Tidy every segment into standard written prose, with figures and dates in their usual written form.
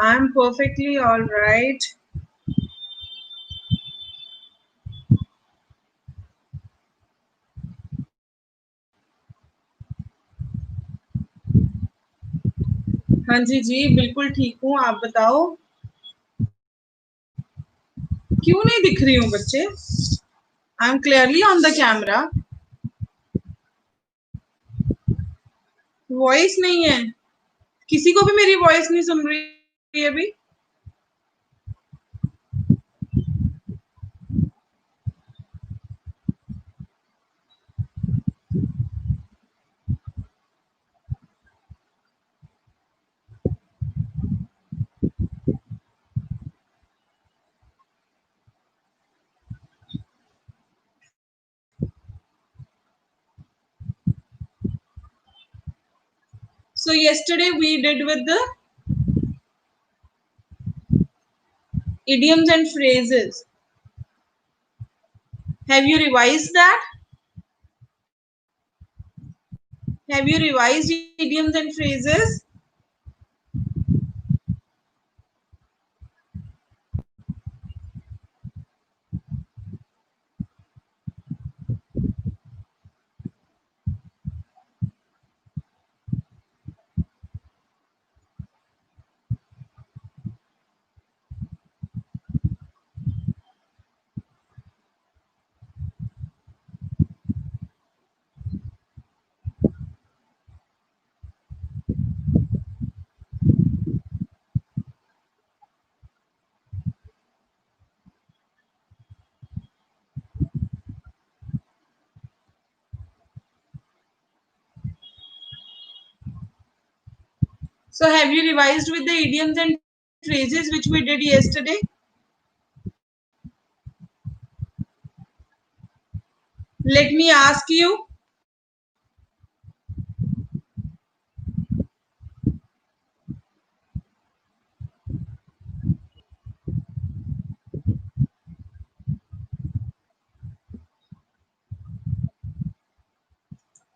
I'm perfectly all right. हाँ जी जी बिल्कुल ठीक हूँ, आप बताओ। क्यों नहीं दिख रही हूँ बच्चे? I am clearly on the camera. Voice नहीं है, किसी को भी मेरी वॉइस नहीं सुन रही है अभी। So yesterday we did with the idioms and phrases. Have you revised that? Have you revised idioms and phrases? So have you revised with the idioms and phrases which we did yesterday? Let me ask you.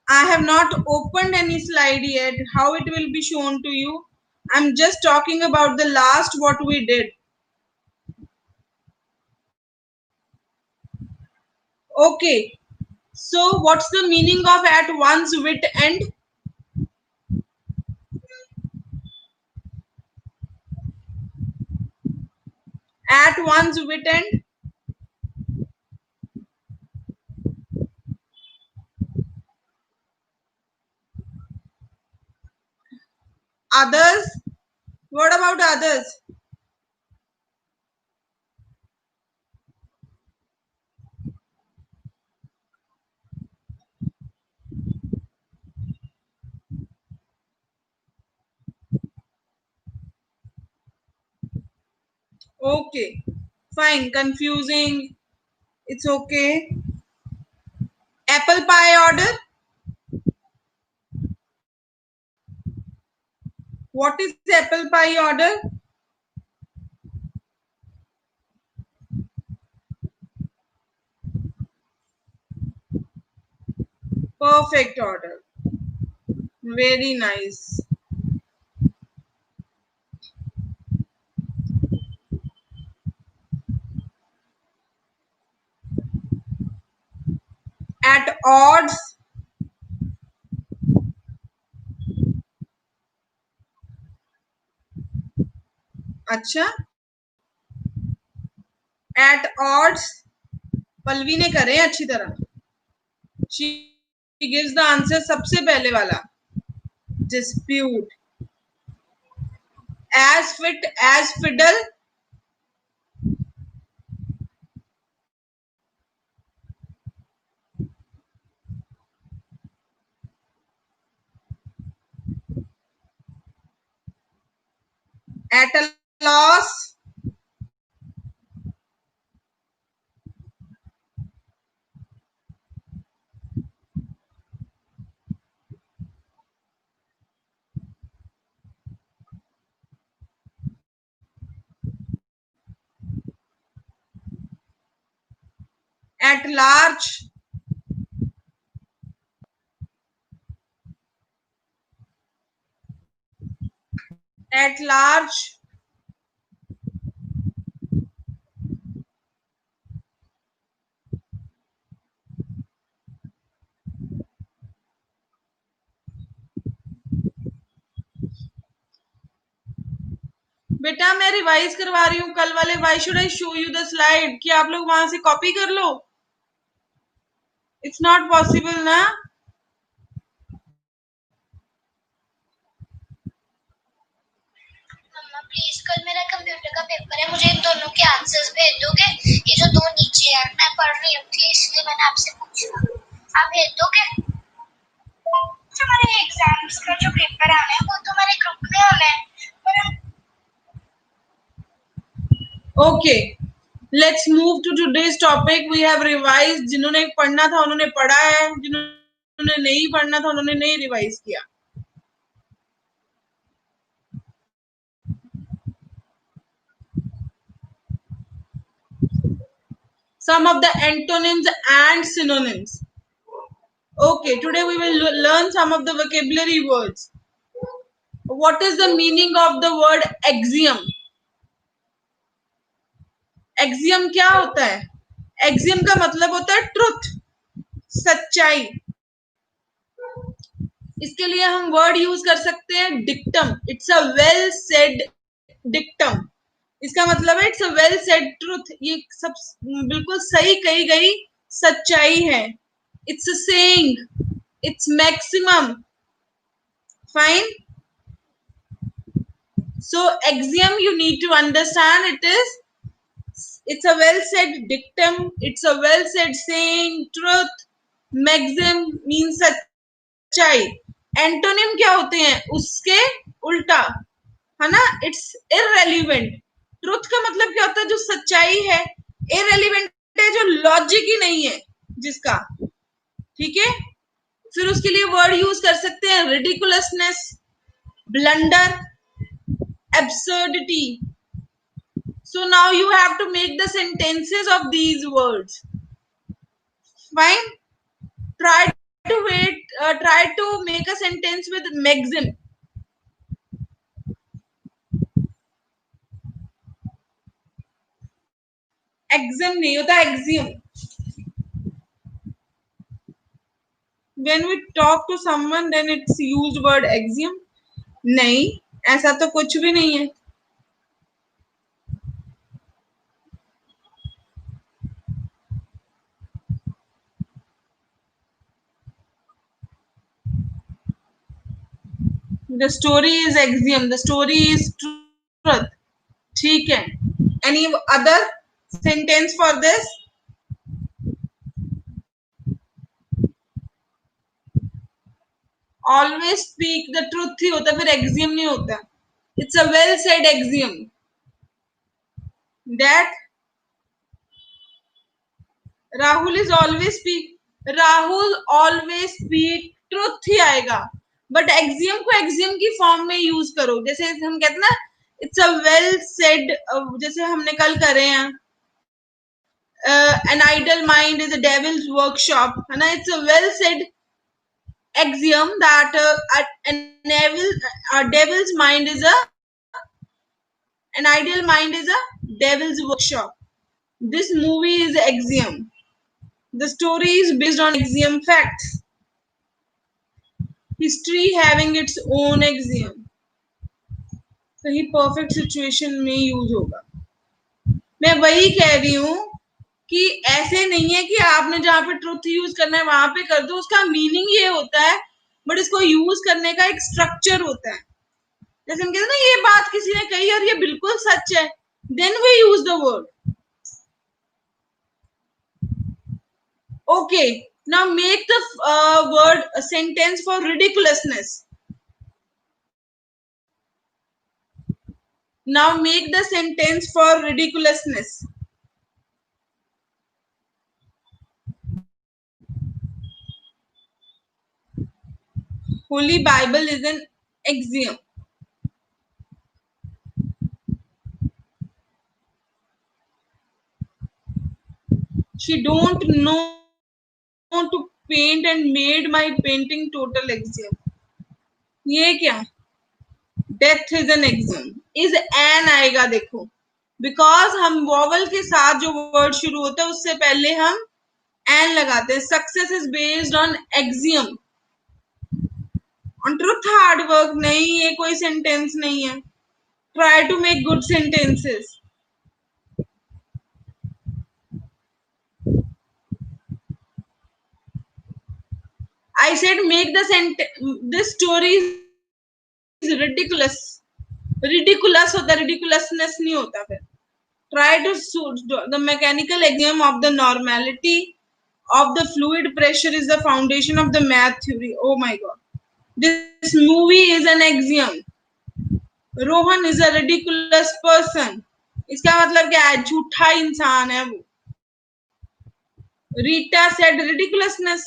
I have not opened any slide yet. How it will be shown to you? I'm just talking about the last what we did. Okay. So what's the meaning of at one's wit end? At one's wit end? Others? What about others? Okay. Fine. Confusing. It's okay. Apple pie order? What is apple pie order? Perfect order. Very nice. At odds? अच्छा. At odds? Pallavi ने करे अच्छी तरह. She gives the answer सबसे पहले वाला. Dispute. As fit as fiddle? At a loss? At large? At large? बेटा मैं रिवाइज करवा रही हूँ कल वाले। Why should I show you the slide कि आप लोग वहां से कॉपी कर लो? इट्स नॉट पॉसिबल ना। प्लीज कल मेरा कंप्यूटर का पेपर है, मुझे इन दोनों के आंसर्स भेज दोगे? ये जो दो नीचे हैं, मैं पढ़ रही हूँ थी इसलिए मैंने आपसे पूछा। आप भेज दोगे? हमारे एग्जाम्स का जो पेपर आना है वो तो हमारे ग्रुप में होना है। Okay, let's move to today's topic. We have revise. जिन्होंने पढ़ना था उन्होंने पढ़ा है, जिन्होंने नहीं पढ़ना था उन्होंने नहीं रिवाइज किया। Some of the antonyms and synonyms. Okay, today we will learn some of the vocabulary words. What is the meaning of the word axiom? Axiom क्या होता है? Axiom का मतलब होता है ट्रुथ, सच्चाई। इसके लिए हम वर्ड यूज कर सकते हैं dictum. It's a well said dictum. इसका मतलब है it's a well said truth. ये सब बिल्कुल सही कही गई सच्चाई है। It's a saying, its maximum. Fine. So axiom you need to understand it's a well said dictum, it's a well said saying, truth, maxim means सच्चाई। एंटोनिम क्या होते हैं? उसके उल्टा, है ना? It's irrelevant. ट्रुथ का मतलब क्या होता है? जो सच्चाई है। इररेलीवेंट है जो लॉजिक ही नहीं है जिसका। ठीक है। फिर उसके लिए वर्ड यूज कर सकते हैं रिडिकुलसनेस, blunder, absurdity. So now you have to make the sentences of these words. Fine. Try to wait. Try to make a sentence with maxim. Axiom नहीं होता, axiom. When we talk to someone, then it's used word axiom. नहीं, ऐसा तो कुछ भी नहीं है। The story is axiom. The story is truth. ठीक है। Any other sentence for this? Always speak the truth ही होता, फिर axiom नहीं होता। It's a well said axiom that Rahul is always speak. Rahul always speak truth ही आएगा। बट एक्सियम को axiom की फॉर्म में यूज करो। जैसे हम कहते ना, इट्स अ वेल सेड, जैसे हमने कल करे हैं, an idle mind is a devil's workshop, है ना? It's a well said axiom that a devil's mind is an ideal mind is a devil's workshop. This movie is axiom. The story is based on axiom facts. History having its own axiom. कहीं perfect situation में use होगा। मैं वही कह रही हूँ कि ऐसे नहीं है कि आपने जहां पे ट्रुथ यूज करना है वहां पे कर दो। उसका मीनिंग ये होता है, बट इसको यूज करने का एक स्ट्रक्चर होता है। जैसे हम कहते हैं ना, ये बात किसी ने कही और ये बिल्कुल सच है, then we use the word. Okay, now make the word sentence for ridiculousness. Now make the sentence for ridiculousness. Holy Bible is an axiom. She don't know to paint and made my painting total axiom. ये क्या? Death is an axiom. Is an आएगा देखो, because हम vowel के साथ जो word शुरू होता है उससे पहले हम एन लगाते हैं। Success is based on axiom, on truth hard work नहीं। ये कोई सेंटेंस नहीं है। Try to make good sentences. I said make this story is ridiculous. Ridiculous होता, ridiculousness नहीं होता फिर. Try to suit the mechanical axiom of the normality of the fluid pressure is the foundation of the math theory. Oh my god. This movie is an axiom. Rohan is a ridiculous person. इसका मतलब क्या है? झूठा इंसान है वो. Rita said ridiculousness.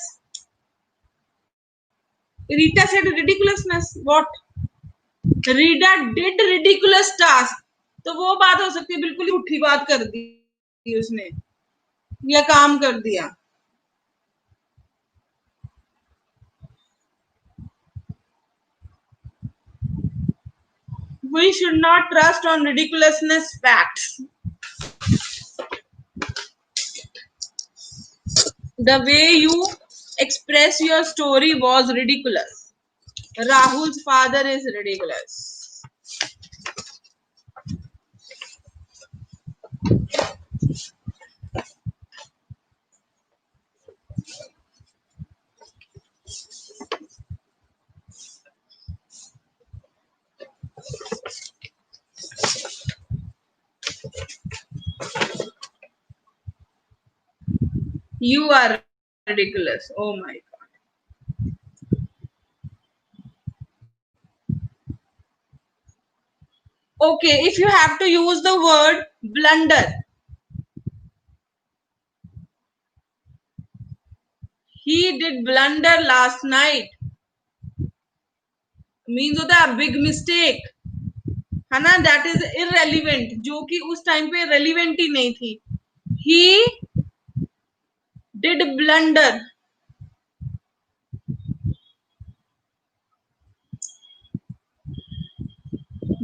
Rita said ridiculousness. What? Rita did ridiculous task. तो वो बात हो सकती है, बिल्कुल झूठी बात कर दी उसने, या काम कर दिया. We should not trust on ridiculousness facts. The way you express your story was ridiculous. Rahul's father is ridiculous. You are ridiculous. Oh my god. Okay, if you have to use the word blunder, he did blunder last night. Means होता है big mistake, है ना? That is irrelevant, जो कि उस time पे relevant ही नहीं थी. He did blunder.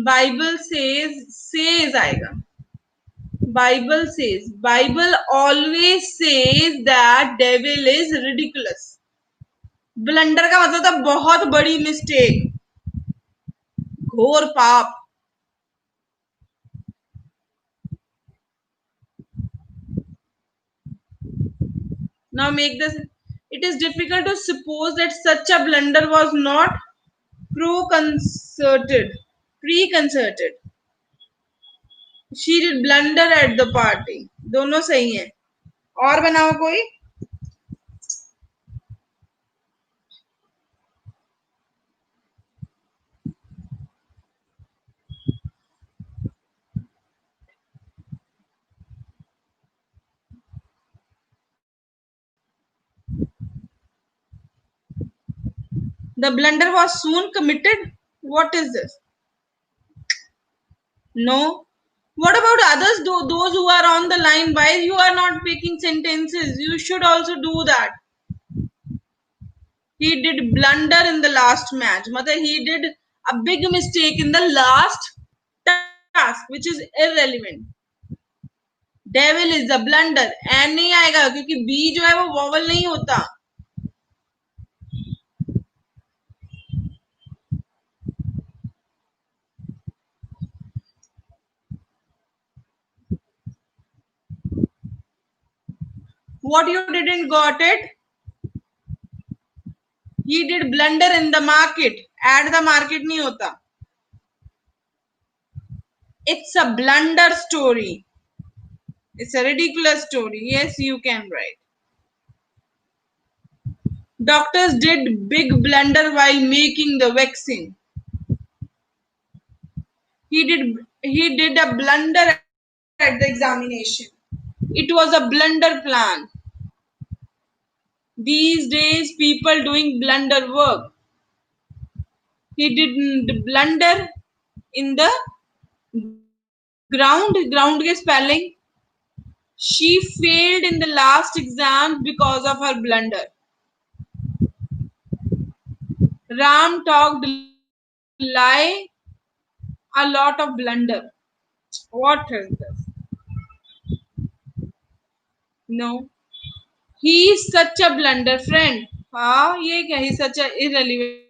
Bible says आएगा. Bible always says that devil is ridiculous. Blunder का मतलब था बहुत बड़ी मिस्टेक, घोर पाप. Now make this. It is difficult to suppose that such a blunder was not preconcerted. She did blunder at the party. दोनों सही हैं. और बनाओ कोई. The blunder was soon committed. What is this? No. What about others, those who are on the line? Why you are not making sentences? You should also do that. He did blunder in the last match. मतलब he did a big mistake in the last task, which is irrelevant. Devil is a blunder. N नहीं आएगा क्योंकि B जो है वो vowel नहीं होता. What you didn't got it? He did blunder in the market. At the market नहीं होता. It's a blunder story. It's a ridiculous story. Yes, you can write. Doctors did big blunder while making the vaccine. He did a blunder at the examination. It was a blunder plan. These days, people doing blunder work. He did blunder in the ground. Ground के spelling. She failed in the last exam because of her blunder. Ram talked lie, a lot of blunder. What is this? No. He is such a blunder friend. हाँ ये क्या? He is such a irrelevant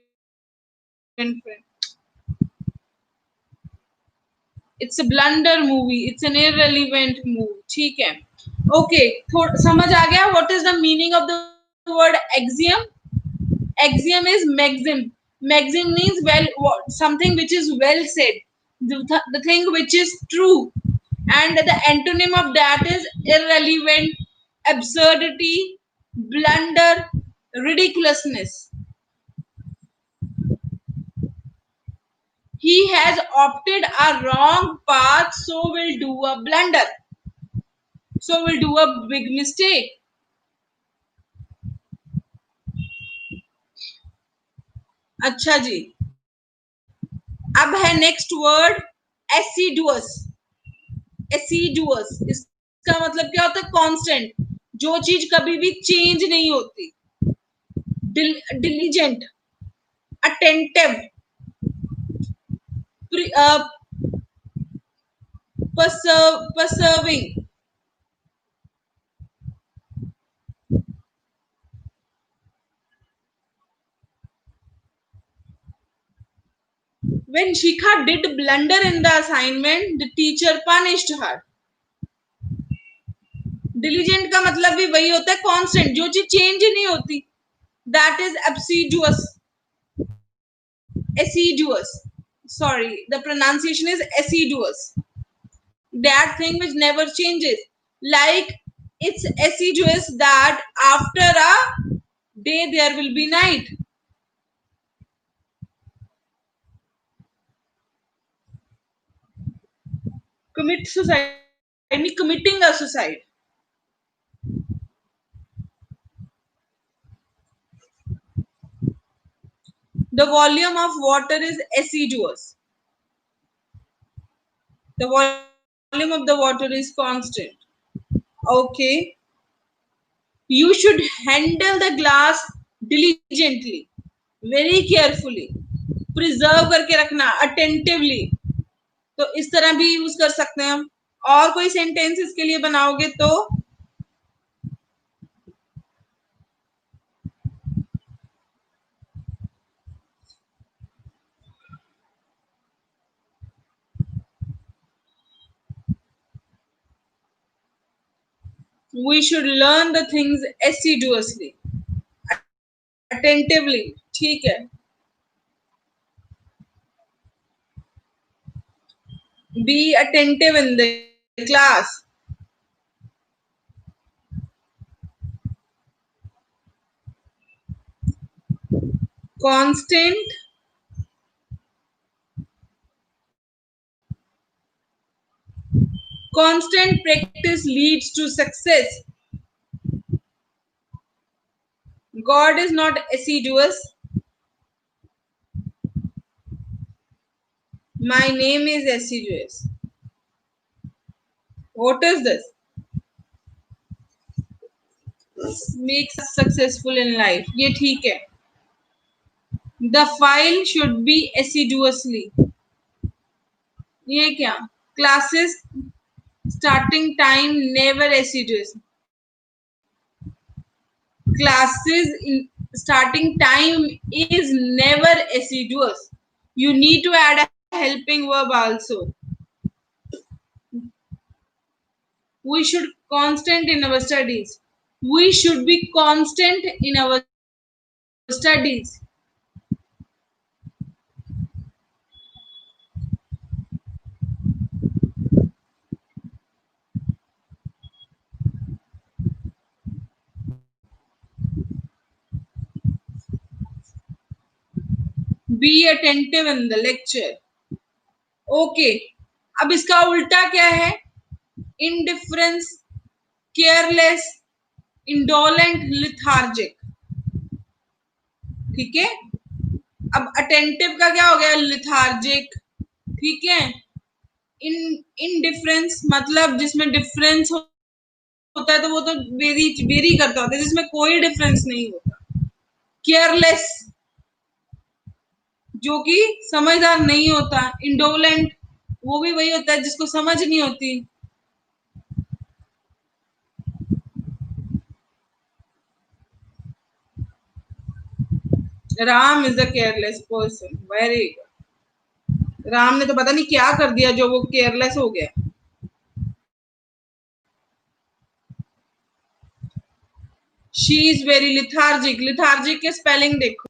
friend. It's a blunder movie, it's an irrelevant movie, ठीक है। Okay, थोड़ा समझ आ गया what is the meaning of the word axiom? Axiom is maxim. Maxim means something which is well said, the thing which is true, and the antonym of that is irrelevant, absurdity, blunder, ridiculousness. He has opted a wrong path, so will do a blunder, so will do a big mistake. अच्छा जी, अब है next word एसिडुअस। एसिडुअस इसका मतलब क्या होता है? Constant, जो चीज कभी भी चेंज नहीं होती। Diligent, attentive, persevering. When Shikha did blunder in the assignment, the teacher punished her. Diligent का मतलब भी वही होता है, कांस्टेंट, जो चीज चेंज नहीं होती। That is assiduous, assiduous. Sorry, the pronunciation is assiduous. That thing which never changes. Like it's assiduous that after a day there will be night. Commit suicide, committing a suicide. The volume of water is assiduous. The volume of the water is constant. Okay. You should handle the glass diligently, very carefully, preserve करके रखना, attentively. तो इस तरह भी use कर सकते हैं हम। और कोई सेंटेंस इसके लिए बनाओगे तो we should learn the things assiduously, attentively, ठीक है। Be attentive in the class. Constant practice leads to success. God is not assiduous. My name is assiduous. What is this? Makes us successful in life. ये ठीक है। The file should be assiduously. ये क्या? Classes starting time never assiduous. Classes starting time is never assiduous. You need to add a helping verb also. We should constant in our studies. We should be constant in our studies. Be attentive in the lecture. Okay. अब इसका उल्टा क्या है? Indifference, careless, indolent, lethargic. ठीक है। अब attentive का क्या हो गया? लिथार्जिक, ठीक है। इनडिफरेंस मतलब जिसमें डिफरेंस होता है तो वो तो वेरी करता होता है, जिसमें कोई डिफरेंस नहीं होता। केयरलेस, जो कि समझदार नहीं होता। इंडोलेंट, वो भी वही होता है जिसको समझ नहीं होती। Ram is a careless person. Very good. Ram ने तो पता नहीं क्या कर दिया जो वो केयरलेस हो गया। She is very lethargic. Lethargic के स्पेलिंग देखो।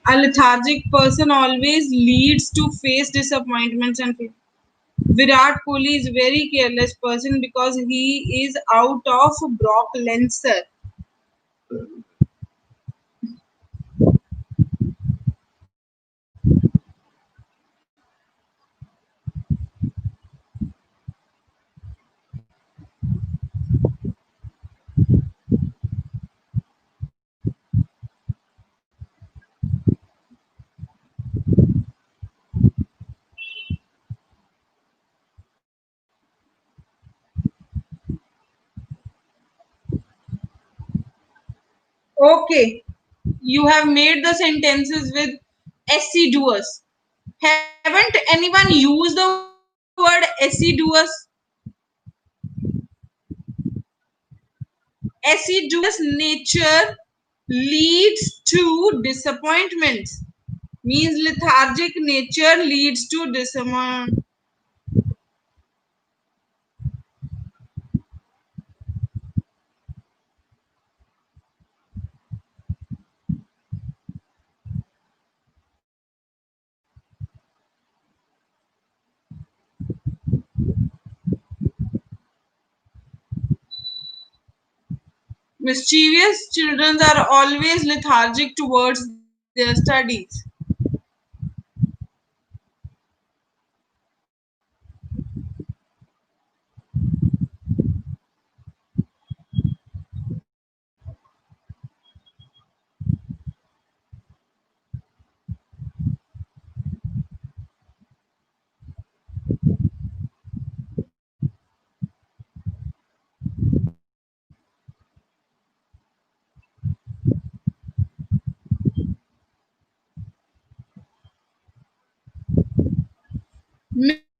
A lethargic person always leads to face disappointments and failure. Virat Kohli is very careless person because he is out of Brock Lesnar. Okay, you have made the sentences with assiduous. Haven't anyone used the word assiduous? Assiduous nature leads to disappointments. Means lethargic nature leads to disappointment. Mischievous children are always lethargic towards their studies.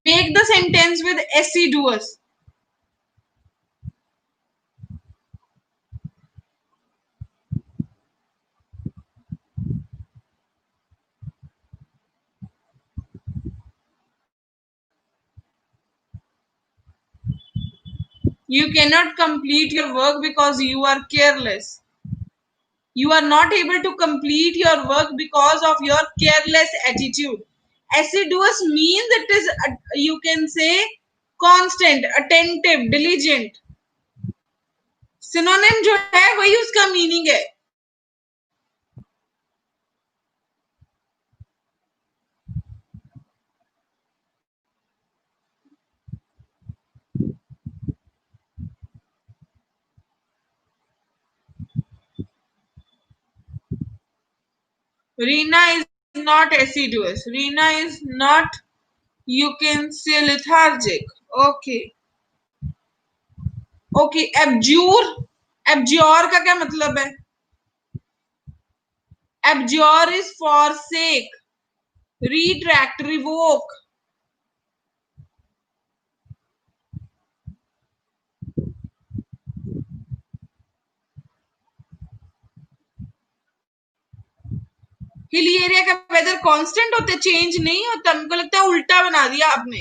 Make the sentence with assiduous. You cannot complete your work because you are careless. You are not able to complete your work because of your careless attitude. Assiduous means it is, you can say, constant, attentive, diligent. Synonym जो है वही उसका meaning है. Reena is not assiduous. Reena is not, you can say, lethargic. Okay. Okay. Abjure. Abjure का क्या मतलब है? Abjure is forsake, retract, revoke. Hilly area का वेदर कांस्टेंट होता है, चेंज नहीं होता. हमको लगता है उल्टा बना दिया आपने.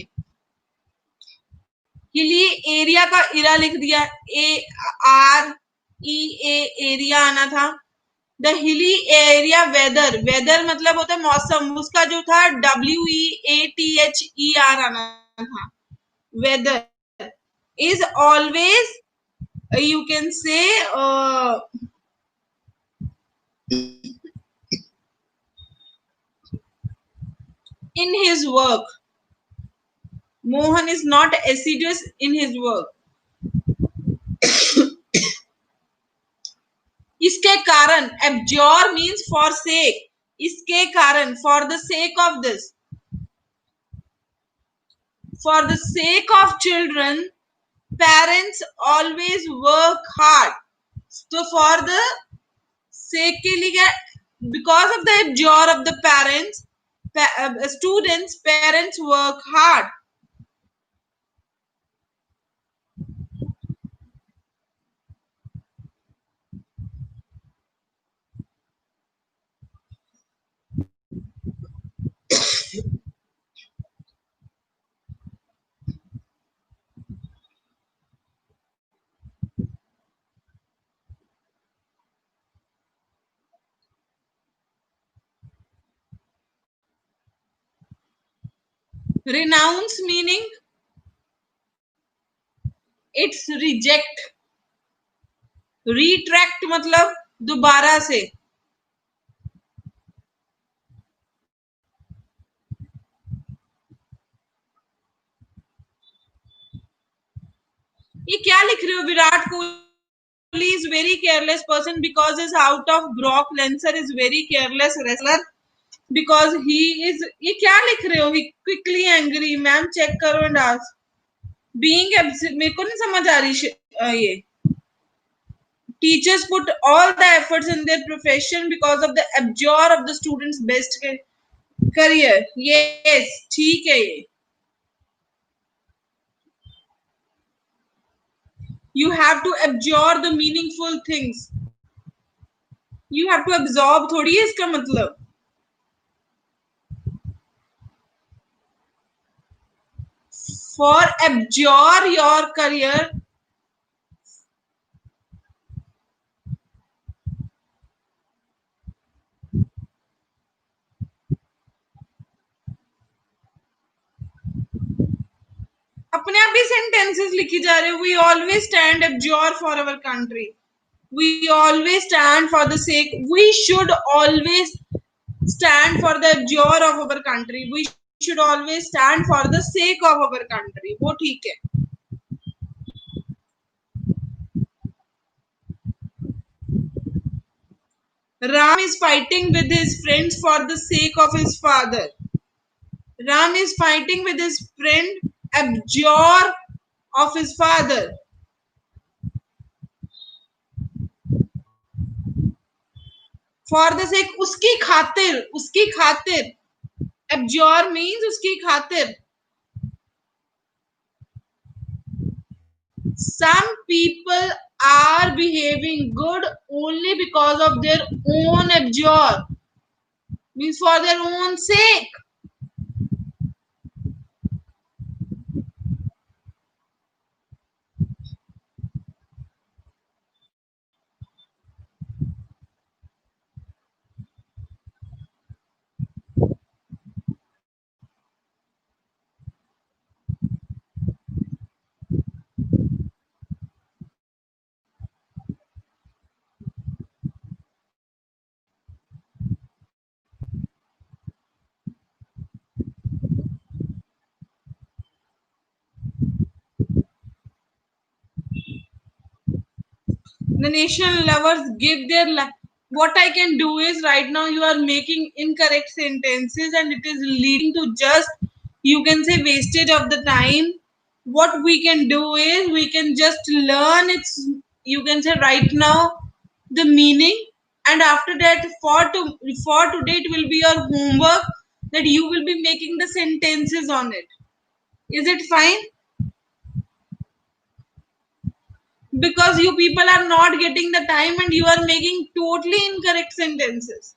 हिली एरिया का इरा लिख दिया, A R E A, area आना था. The hilly area weather, weather मतलब होता है मौसम, उसका जो था W E A T H E R आना था. Weather is always, you can say, in his work. Mohan is not assiduous in his work. इसके कारण, abjure means forsake. इसके कारण, for the sake of this, for the sake of children, parents always work hard. So for the sake के लिए, because of the abjure of the parents, students, parents work hard. Renounce meaning it's reject. Retract मतलब दोबारा से. ये क्या लिख रहे हो? Virat Kohli is very careless person because is out of Brock Lesnar is very careless wrestler because he is. ये क्या लिख रहे हो? He quickly angry. Ma'am check करो and ask. Being मेरे को नहीं समझ आ रही ये. Teachers put all the efforts in their profession because of the abjure of the students' best career. Yes, ठीक है ये. You have to absorb the meaningful things. You have to absorb थोड़ी है इसका मतलब. For abjure your career, अपने आप ही sentences लिखी जा रहे हो. We always stand abjure for our country. We always stand for the sake. We should always stand for the abjure of our country. We should always stand for the sake of our country. वो ठीक है. Ram is fighting with his friends for the sake of his father. Ram is fighting with his friend abjure of his father. For the sake, उसकी खातिर, उसकी खातिर. Abjure means उसकी खातिर. Some people are behaving good only because of their own abjure, means for their own sake. The nation lovers give their life. What I can do is right now you are making incorrect sentences and it is leading to just, you can say, wastage of the time. What we can do is we can just learn its, you can say, right now the meaning, and after that for today it will be your homework that you will be making the sentences on it. Is it fine? Because you people are not getting the time and you are making totally incorrect sentences.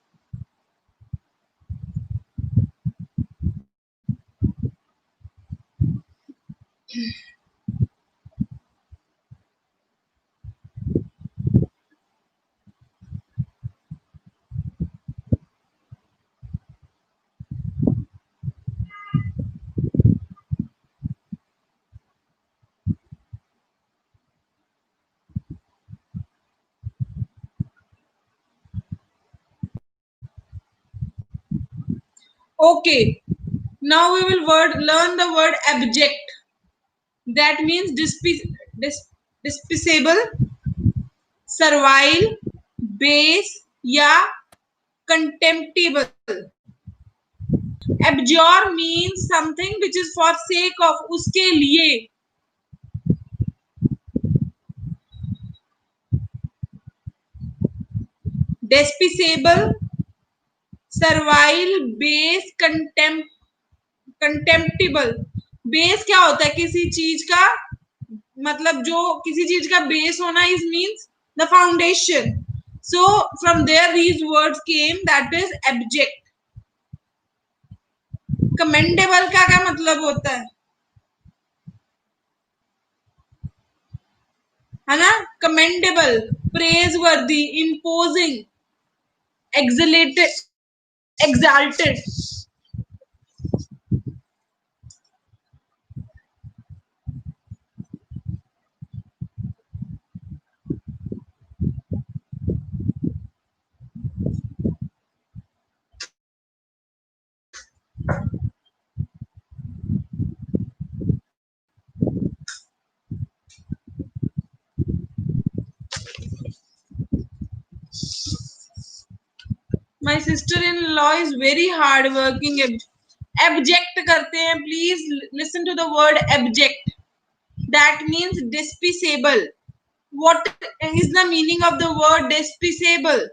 Okay, now we will learn the word abject. That means despicable, servile, base या contemptible. Abjure means something which is for sake of, उसके लिए. Despicable, servile, base, contemptible. Base क्या होता है? किसी चीज का मतलब जो किसी चीज का बेस होना is means the foundation. So from there these words came, that is abject. Commendable का क्या मतलब होता है ना? Commendable, praiseworthy, imposing, exalted, exalted. My sister-in-law is very hardworking. Abject करते हैं. Please listen to the word abject. That means despicable. What is the meaning of the word despicable?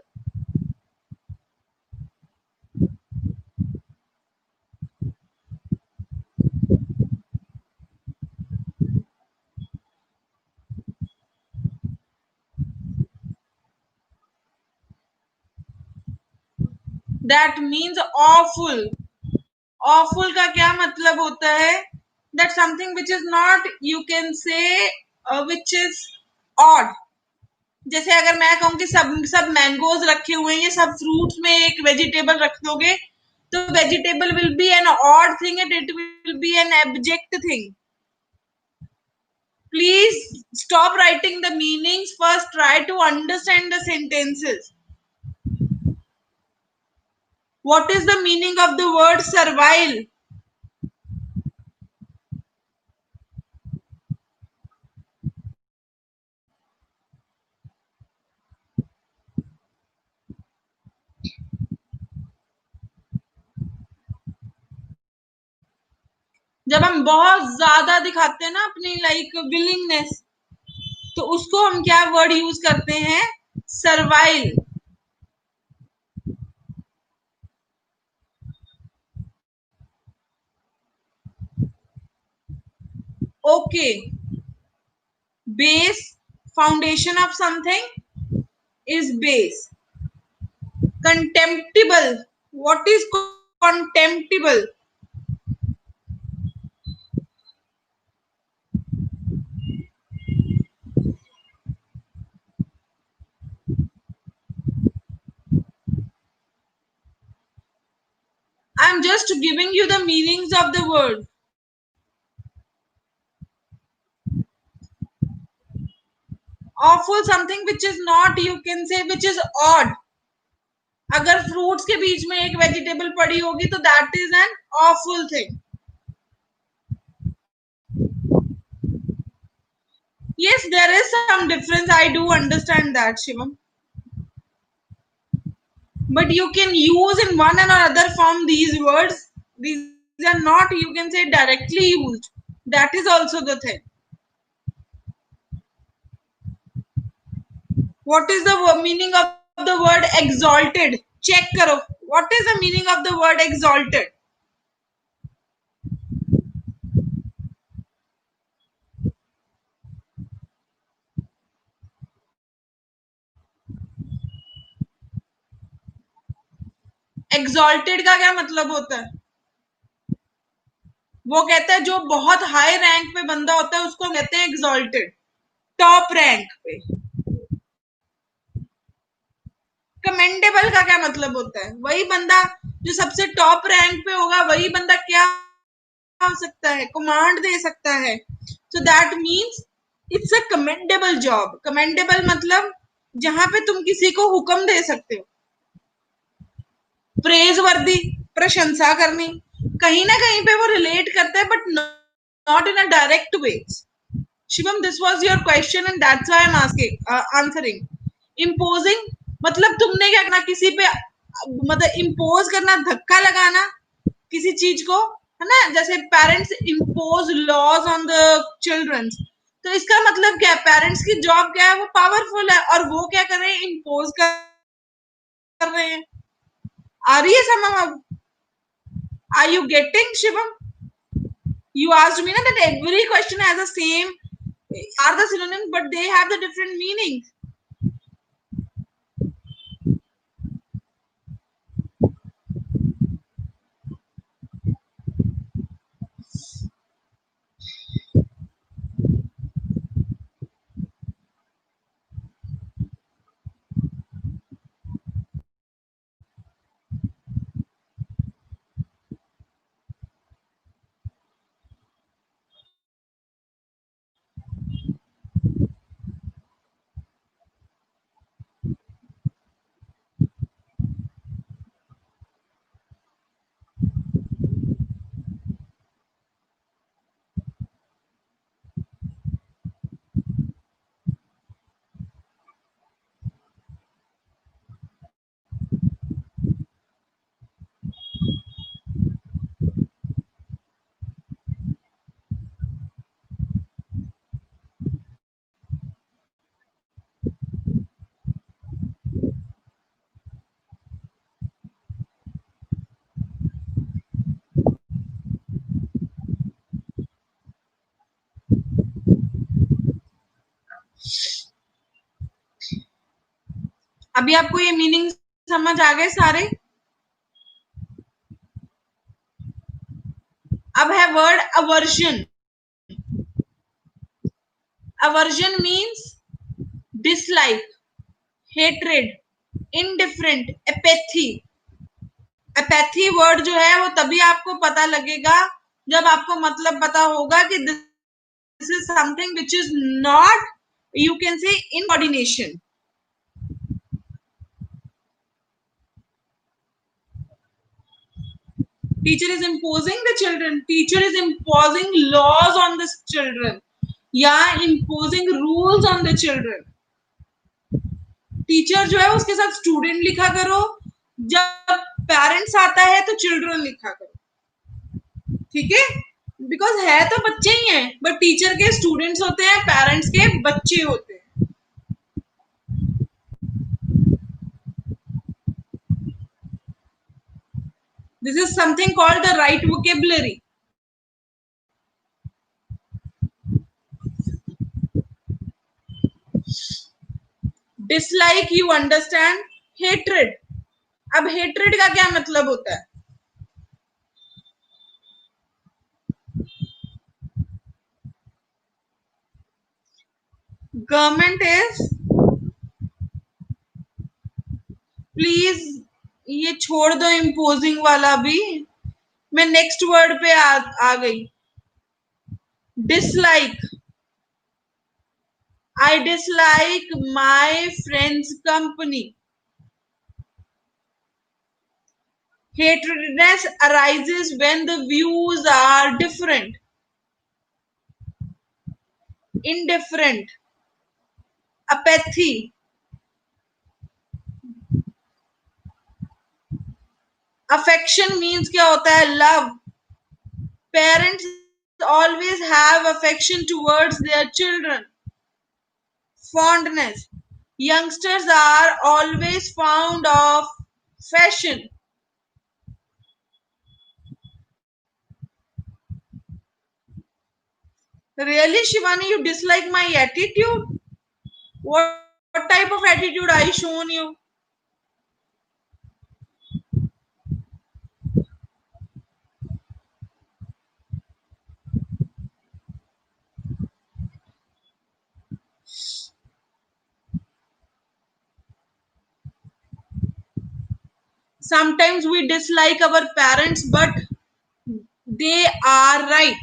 That means awful. Awful का क्या मतलब होता है? That something which is not, you can say, which is odd. जैसे अगर मैं कहूँ कि सब मैंगोज रखे हुए हैं, ये सब फ्रूट्स में एक वेजिटेबल रख दोगे, तो vegetable will be an odd thing and it will be an abject thing. Please stop writing the meanings. First, try to understand the sentences. What is the meaning of the word servile? जब हम बहुत ज्यादा दिखाते हैं ना अपनी willingness, तो उसको हम क्या वर्ड यूज करते हैं? Servile. Okay. Base, foundation of something is base. Contemptible. What is contemptible? I'm just giving you the meanings of the word. Awful, something which is not, you can say, which is odd. अगर fruits के बीच में एक vegetable पड़ी होगी तो that is an awful thing. Yes, there is some difference. I do understand that, Shivam. But you can use in one and other form these words. These are not, you can say, directly used. That is also the thing. What is the meaning of the word exalted? Check karo. What is the meaning of the word exalted? Exalted का क्या मतलब होता है? वो कहता है जो बहुत हाई रैंक पे बंदा होता है उसको कहते हैं exalted. टॉप रैंक पे. कमेंडेबल का क्या मतलब होता है? वही बंदा जो सबसे टॉप रैंक पे होगा वही बंदा क्या हो सकता है? कमांड दे सकता है. So that means it's a commendable job. Commendable मतलब जहां पे तुम किसी को हुक्म दे सकते हो. प्रेज वर्दी, प्रशंसा करनी, कहीं ना कहीं पे वो रिलेट करता है but not in a direct way. Shivam, this was your question and that's why I am asking answering. Imposing मतलब तुमने क्या करना किसी पे, मतलब इम्पोज करना, धक्का लगाना किसी चीज को, है ना? जैसे parents impose laws on the children, तो इसका मतलब क्या है? पेरेंट्स की जॉब क्या है? वो पावरफुल है और वो क्या कर रहे हैं? इम्पोज कर रहे हैं. आ रही है समझ अब? Are you getting, Shivam? You asked me na, that every question has the same, are the synonyms, but they have the different meanings. अभी आपको ये मीनिंग समझ आ गए सारे? अब है word aversion. Aversion means dislike, hatred, indifferent, apathy. Apathy word जो है वो तभी आपको पता लगेगा जब आपको मतलब पता होगा कि is something which is not, you can say, in coordination. Teacher is imposing the children. Teacher is imposing laws on the children. या imposing rules on the children. Teacher जो है उसके साथ स्टूडेंट लिखा करो, जब पेरेंट्स आता है तो चिल्ड्रन लिखा करो, ठीक है? बिकॉज है तो बच्चे ही हैं, बट टीचर के स्टूडेंट्स होते हैं, पेरेंट्स के बच्चे होते हैं. This is something called the right vocabulary. Dislike, you understand. Hatred. अब hatred का क्या मतलब होता है? गवर्नमेंट इज, प्लीज ये छोड़ दो इम्पोजिंग वाला भी, मैं नेक्स्ट वर्ड पे आ गई. Dislike. I dislike my friend's company. Hatredness arises when the views are different. Indifferent. Apathy. Affection means क्या होता है? Love. Parents always have affection towards their children. Fondness. Youngsters are always fond of fashion. Really, Shivani, you dislike my attitude? What type of attitude I shown you? Sometimes we dislike our parents, but they are right.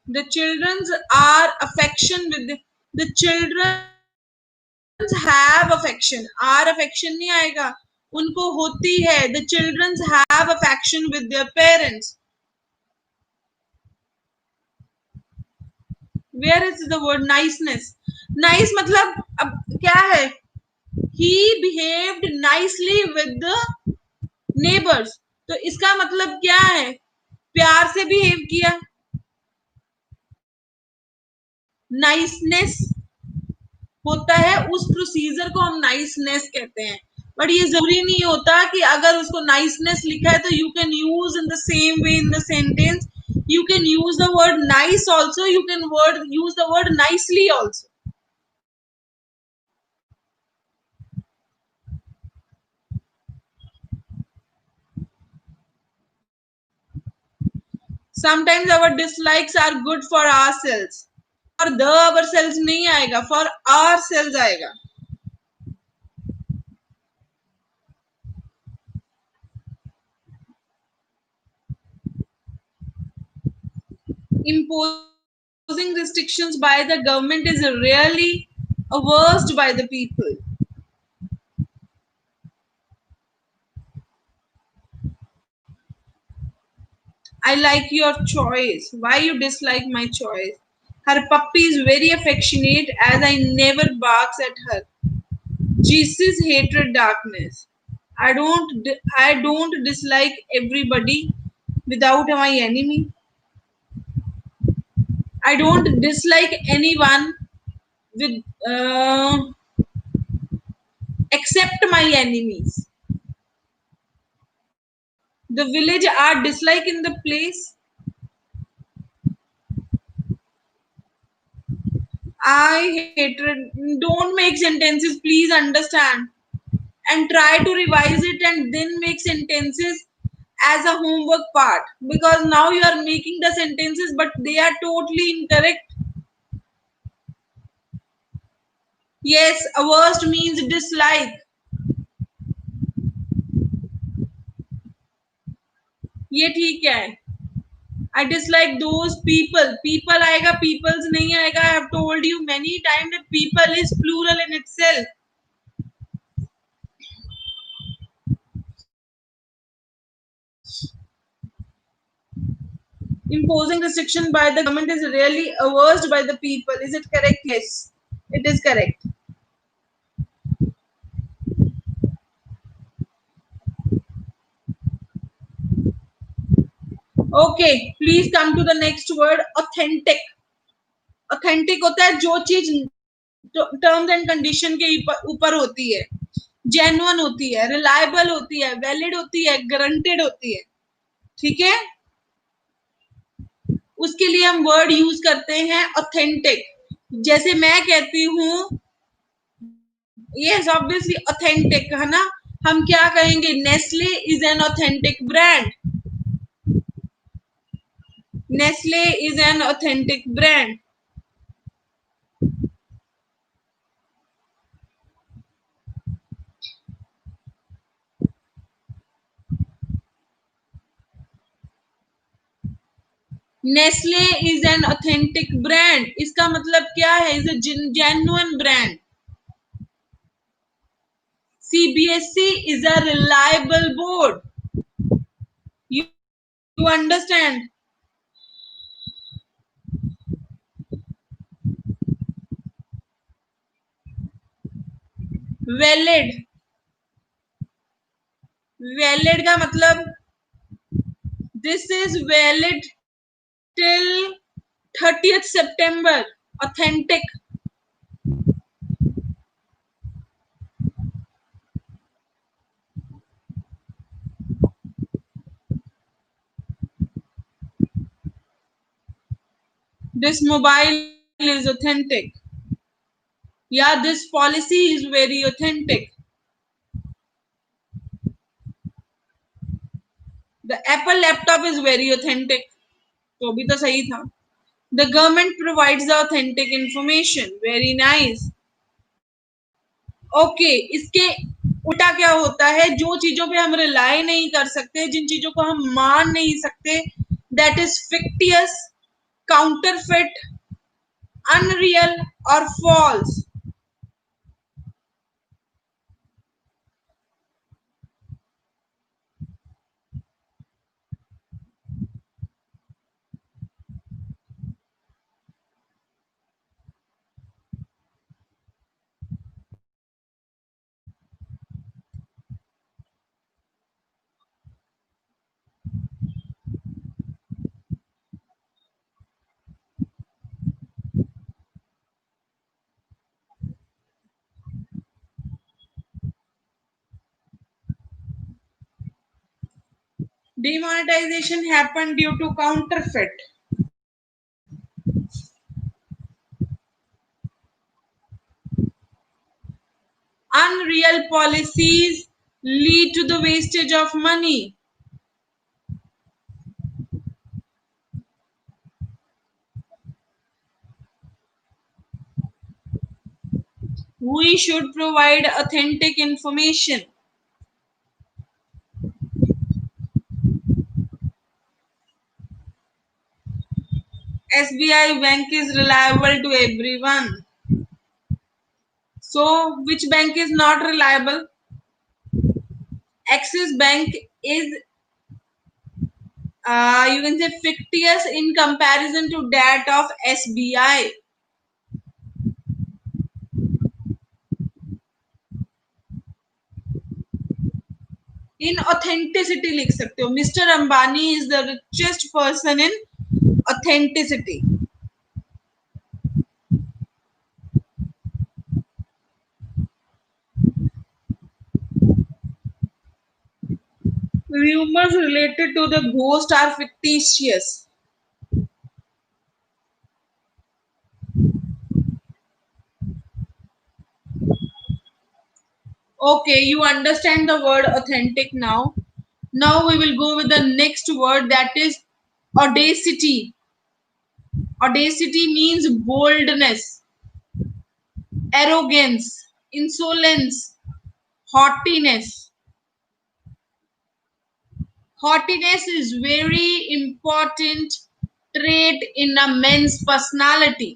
The children's are affection with the children have affection. Our affection नहीं आएगा, उनको होती है. The children have affection with their parents. Where is the word niceness? Nice मतलब अब क्या है? He behaved nicely with the neighbors. तो इसका मतलब क्या है? प्यार से बिहेव किया. नाइसनेस होता है, उस प्रोसीजर को हम नाइसनेस कहते हैं. बट ये जरूरी नहीं होता कि अगर उसको नाइसनेस लिखा है तो you can use in the same way in the sentence. You can use the word nice also. You can use the word nicely also. Sometimes our dislikes are good for ourselves. For the ourselves नहीं आएगा, for ourselves आएगा. Imposing restrictions by the government is really worst by the people. I like your choice. Why you dislike my choice? Her puppy is very affectionate as I never barks at her. Jesus hated darkness. I don't dislike everybody without my enemy. I don't dislike anyone with except my enemies. The village are dislike in the place. I hatred. Don't make sentences, please understand. And try to revise it and then make sentences as a homework part. Because now you are making the sentences, but they are totally incorrect. Yes, averse means dislike. ये ठीक है. I dislike those people. People आएगा, peoples नहीं आएगा. I have told you many times that people is plural in itself. Imposing restriction by the government is really averse by the people. Is it correct? Yes, it is correct. Okay, please come to the next word. Authentic. Authentic होता है जो चीज terms and condition के ऊपर होती है, genuine होती है, रिलायबल होती है, वैलिड होती है, गारंटेड होती है. ठीक है, उसके लिए हम वर्ड यूज करते हैं ऑथेंटिक. जैसे मैं कहती हूँ यस ऑब्वियसली ऑथेंटिक है ना, हम क्या कहेंगे? Nestle is an authentic brand. Nestle is an authentic brand. Nestle is an authentic brand, इसका मतलब क्या है? Is a genuine brand. CBSE is a reliable board. You understand? Valid. Valid का मतलब this is valid till 30th September. Authentic. This mobile is authentic. Yeah, this policy is very authentic. The Apple laptop is very authentic. तो भी तो सही था. The government provides the authentic information. Very nice. Okay, इसके उल्टा क्या होता है? जो चीजों पे हम रिलाई नहीं कर सकते, जिन चीजों को हम मान नहीं सकते, दैट इज फिक्टियस, काउंटरफिट, अनरियल और false. Demonetization happened due to counterfeit. Unreal policies lead to the wastage of money. We should provide authentic information. SBI Bank is reliable to everyone. So, which bank is not reliable? Axis Bank is, you can say, fictitious in comparison to that of SBI. In authenticity लिख सकते हो. Mr. Ambani is the richest person in authenticity. Rumors related to the ghost are fictitious. Okay, you understand the word authentic now. Now we will go with the next word, that is audacity. Audacity means boldness, arrogance, insolence, haughtiness. Haughtiness is very important trait in a man's personality.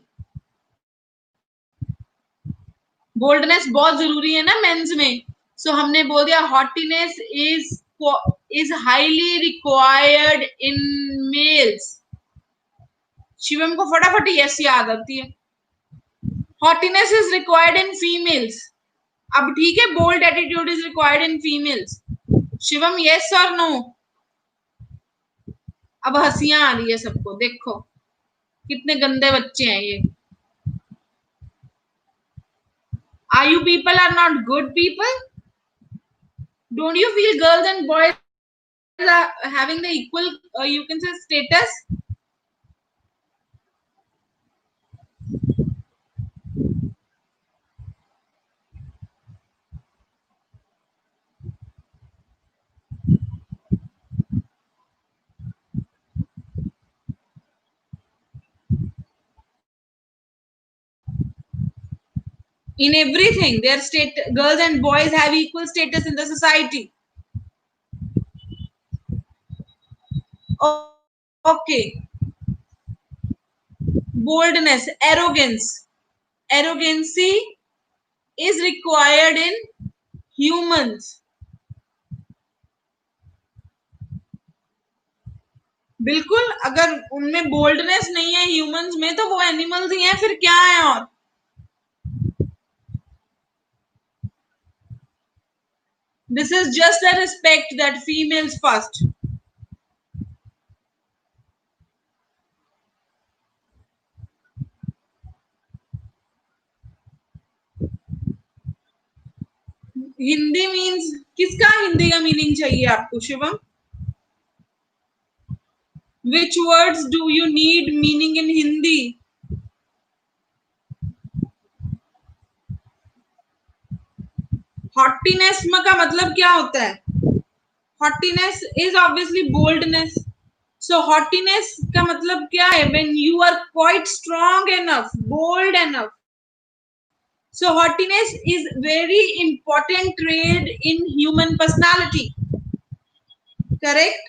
Boldness बहुत जरूरी है ना mains में, सो हमने बोल दिया haughtiness is highly required in males. Shivam को फटाफट यस याद आती है। Haughtiness is required in females. अब ठीक है, bold attitude is required in females. Shivam yes और नो? अब हंसियां आ रही है सबको, देखो कितने गंदे बच्चे हैं ये। Are you people are not good people? Don't you feel girls and boys are having the equal, you can say, status? In everything, their state, girls and boys have equal status in the society. Okay. Boldness, arrogance. Arrogancy is required in humans. बिल्कुल, अगर उनमें boldness नहीं है humans में तो वो animals ही हैं, फिर क्या है? और this is just a respect that females first. Hindi means किसका हिंदी का मीनिंग चाहिए आपको Shivam? Which words do you need meaning in Hindi? हॉटीनेस का मतलब क्या होता है? Haughtiness is obviously boldness. So haughtiness का मतलब क्या है? When you are quite strong enough, bold enough. So haughtiness is very important trait in human personality. Correct?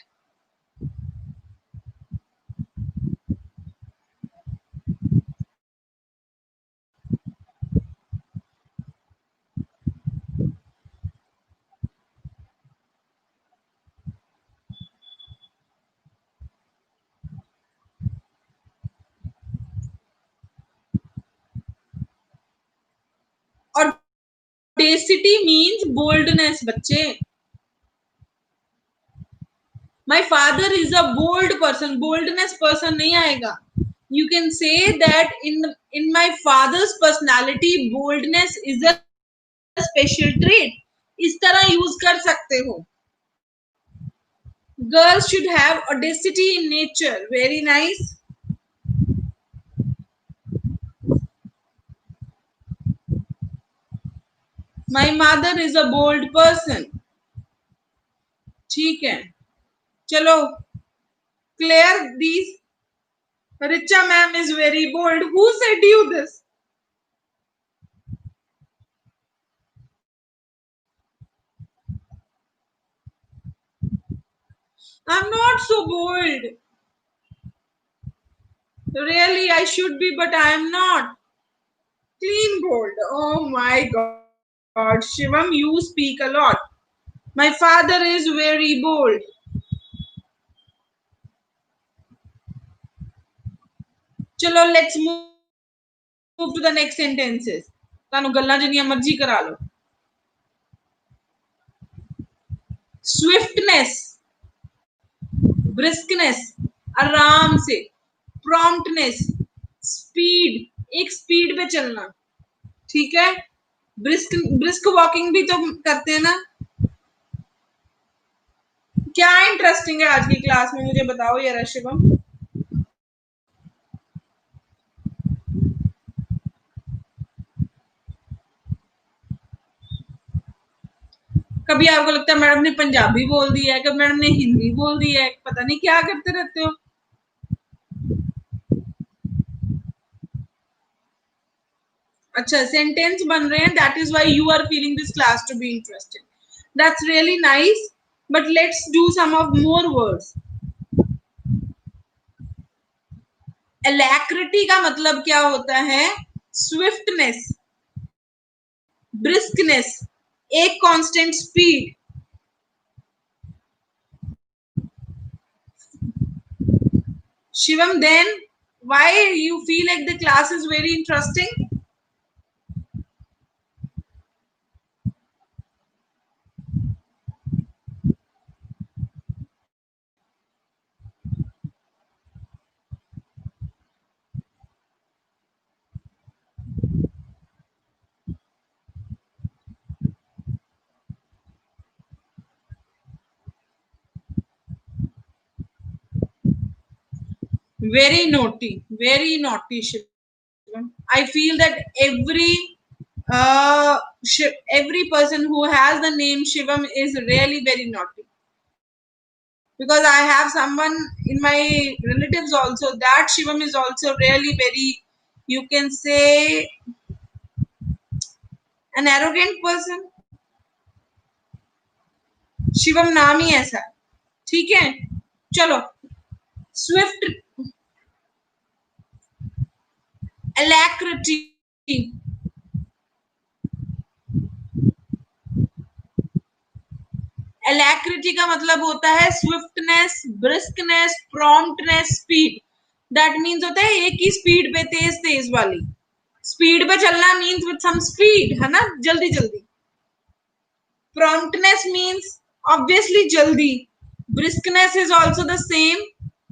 Audacity means boldness बच्चे। My father is a bold person, boldness person नहीं आएगा। You can say that in my father's personality boldness is a special trait। इस तरह use कर सकते हो। Girls should have audacity in nature। Very nice। My mother is a bold person। ठीक है, चलो clear these। Richa ma'am is very bold। Who said you this? I'm not so bold। Really, I should be, but I am not। Clean bold। Oh my God, Shivam, you speak a lot। My father is very bold। चलो let's move to the next sentences। ਤੁਹਾਨੂੰ ਗੱਲਾਂ ਜਿੰਨੀਆਂ ਮਰਜ਼ੀ ਕਰਾ ਲਓ। Swiftness, briskness, आराम से। Promptness, speed, एक स्पीड पे चलना। ठीक है? ब्रिस्क वॉकिंग भी तो करते हैं ना। क्या इंटरेस्टिंग है आज की क्लास में, मुझे बताओ यार शिवम। कभी आपको लगता है मैडम ने पंजाबी बोल दिया है, कभी मैडम ने हिंदी बोल दिया है, पता नहीं क्या करते रहते हो। अच्छा, सेंटेंस बन रहे हैं, that is why you are feeling this class to be interesting. That's really nice. But let's do some of more words. Alacrity का मतलब क्या होता है? Swiftness, briskness, एक constant speed. Shivam, then why you feel like the class is very interesting? Very naughty, Shivam. I feel that every person who has the name Shivam is really very naughty. Because I have someone in my relatives also, that Shivam is also really very, you can say, an arrogant person. Shivam नाम ही ऐसा, ठीक है. चलो, Swift, alacrity. Alacrity का मतलब होता है swiftness, briskness, promptness, speed. That means होता है एक ही स्पीड पे, तेज तेज वाली स्पीड पे चलना मीन्स विद सम स्पीड, है ना, जल्दी जल्दी. Promptness means obviously जल्दी. Briskness is also the same.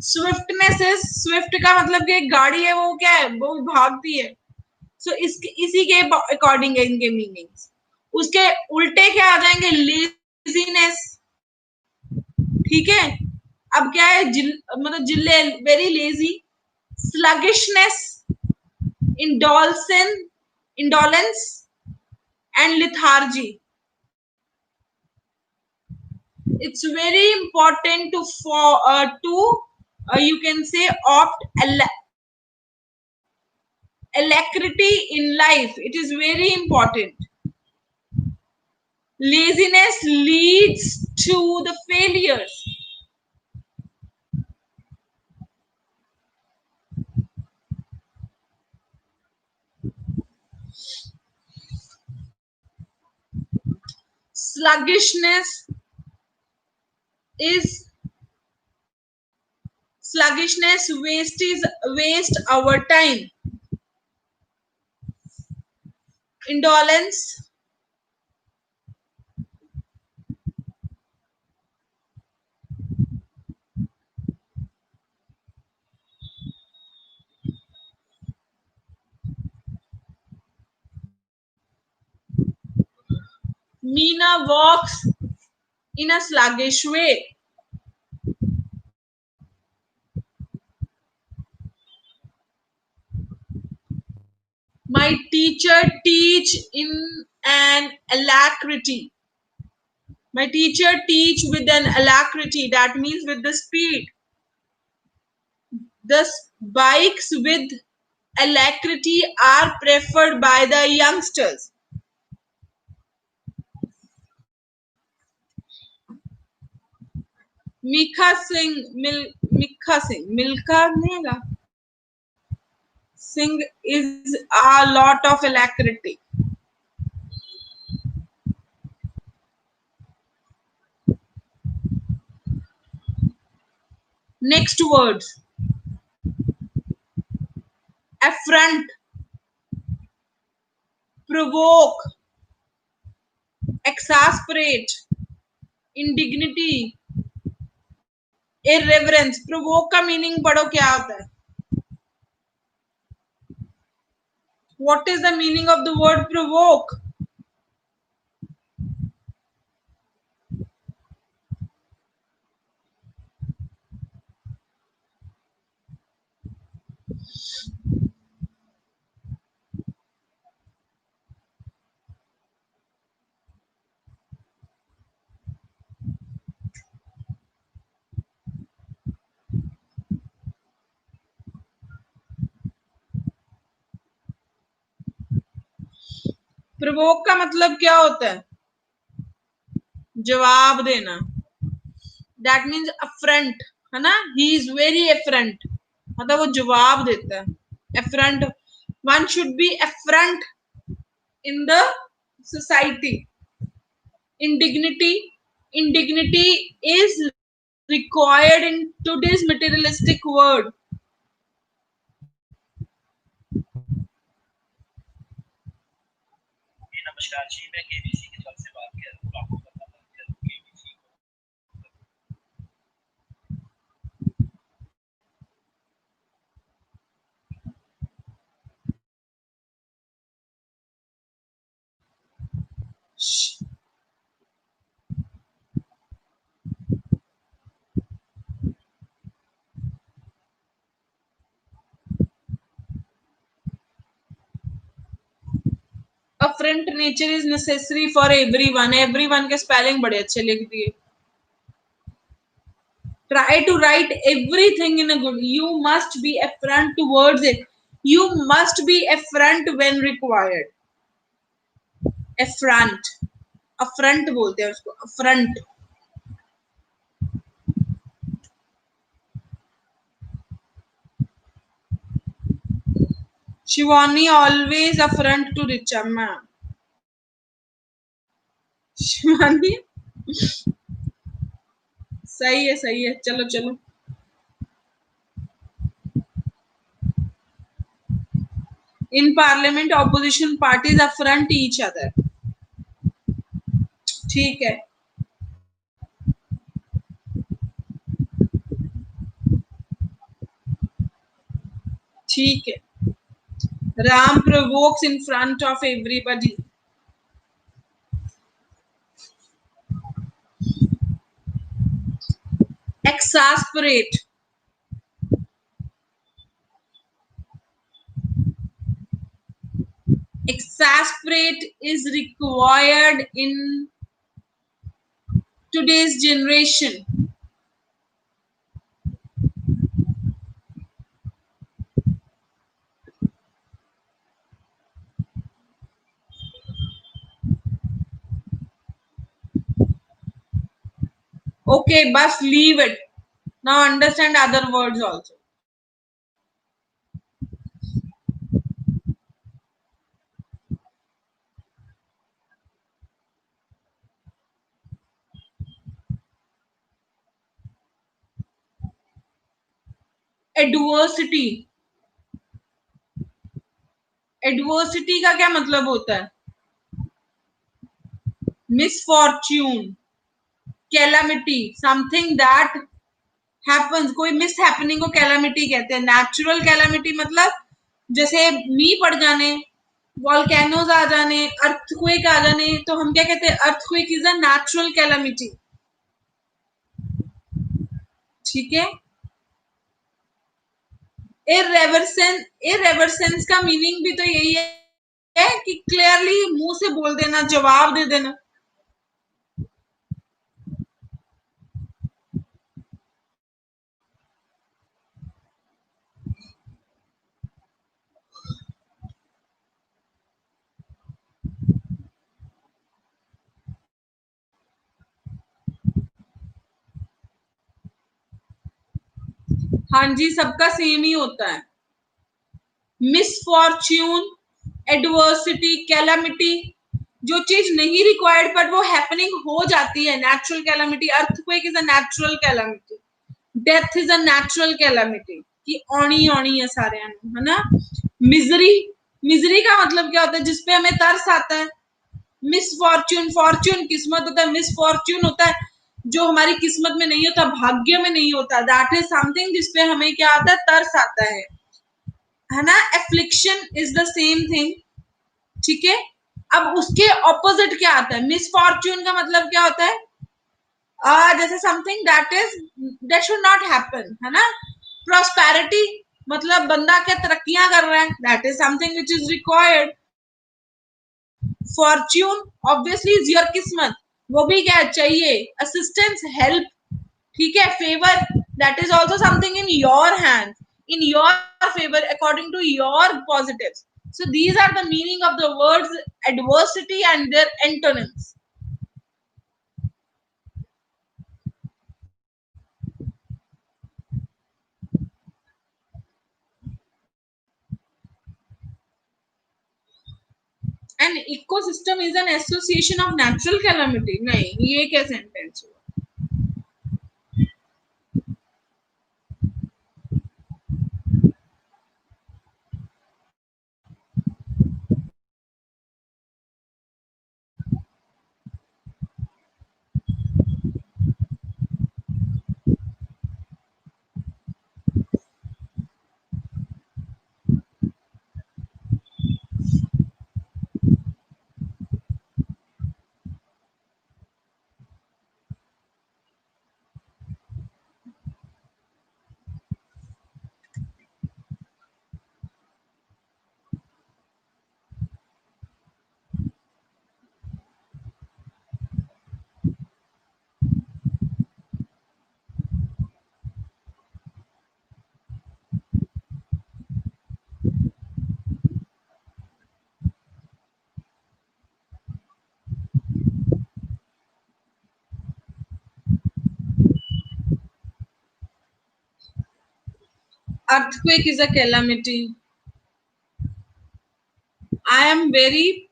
Swiftness is, swift का मतलब कि एक गाड़ी है, वो क्या है, वो भागती है. So इसी के अकॉर्डिंग है इनके मीनिंग्स. उसके उल्टे क्या आ जाएंगे? लेजीनेस, ठीक है. अब क्या है? मतलब जिले, very lazy. Sluggishness, indolence and lethargy. It's very important to you can say opt alacrity in life. It is very important. Laziness leads to the failures. Is sluggishness waste our time. Indolence, Meena walks in a sluggish way. My teacher teach in an alacrity. My teacher teach with an alacrity. That means with the speed. The bikes with alacrity are preferred by the youngsters. Milkha Singh is a lot of alacrity. Next words. Affront, provoke, exasperate, indignity, irreverence. Provoke का meaning पढ़ो क्या होता है? What is the meaning of the word provoke? Provoke का मतलब क्या होता है? जवाब देना. दैट मीन्स अफ्रंट, है ना, ही इज वेरी अफ्रंट, मतलब वो जवाब देता है। Affront, one should be affront in the society. Indignity is required in today's materialistic world. नमस्कार जी, मैं केबीसी की तरफ से बात कर रहा हूँ। आपको बताना KBC Affront nature is necessary for everyone. Everyone के spelling बड़े अच्छे लिख दिए. Try to write everything in a good. You must be affront towards it. You must be affront when required. Affront. Affront बोलते हैं उसको. Affront. Shivani always affront to Richa ma'am. Shivani सही है, चलो चलो। In parliament opposition parties affront each other, ठीक है। ठीक है, Ram provokes in front of everybody. Exasperate, exasperate is required in today's generation. Okay, bus leave it. Now understand other words also. Adversity, adversity का क्या मतलब होता है? Misfortune, calamity, something that happens, कोई मिस हैपनिंग को कैलामिटी कहते हैं। Natural calamity मतलब जैसे मी पड़ जाने, वॉल्केनोज आ जाने, अर्थक्वेक आ जाने, तो हम क्या कहते हैं? Earthquake is a natural calamity, ठीक है। इरेवर्सेंस का मीनिंग भी तो यही है कि क्लियरली मुंह से बोल देना, जवाब दे देना। हाँ जी, सबका सेम ही होता है। मिसफॉर्च्यून, एडवर्सिटी, कैलामिटी, जो चीज नहीं रिक्वायर्ड पर वो हैपनिंग हो जाती है, natural calamity. Earthquake is a natural calamity, death is a natural calamity, कि औनी है सारे, है ना। मिजरी, मिजरी का मतलब क्या होता है? जिसपे हमें तरस आता है। मिसफॉर्च्यून, फॉर्च्यून किस्मत होता है, मिसफॉर्च्यून होता है जो हमारी किस्मत में नहीं होता, भाग्य में नहीं होता। दैट इज समथिंग जिसपे हमें क्या आता है? तरस आता है ना। Affliction is the same thing, ठीक है। अब उसके ऑपोजिट क्या आता है? मिसफॉर्च्यून का मतलब क्या होता है? जैसे something that should not happen, है ना। प्रॉस्पेरिटी मतलब बंदा क्या तरक्कियां कर रहा है, that is something which is required. Fortune obviously is your किस्मत, वो भी क्या चाहिए? असिस्टेंस, हेल्प, ठीक है। Favour, that is also something in your hand, in your favor according to your positives. So these are the meaning of the words adversity and their antonyms. An ecosystem is an association of natural calamity. नहीं, ये क्या sentence हुआ? Earthquake is a calamity. I am very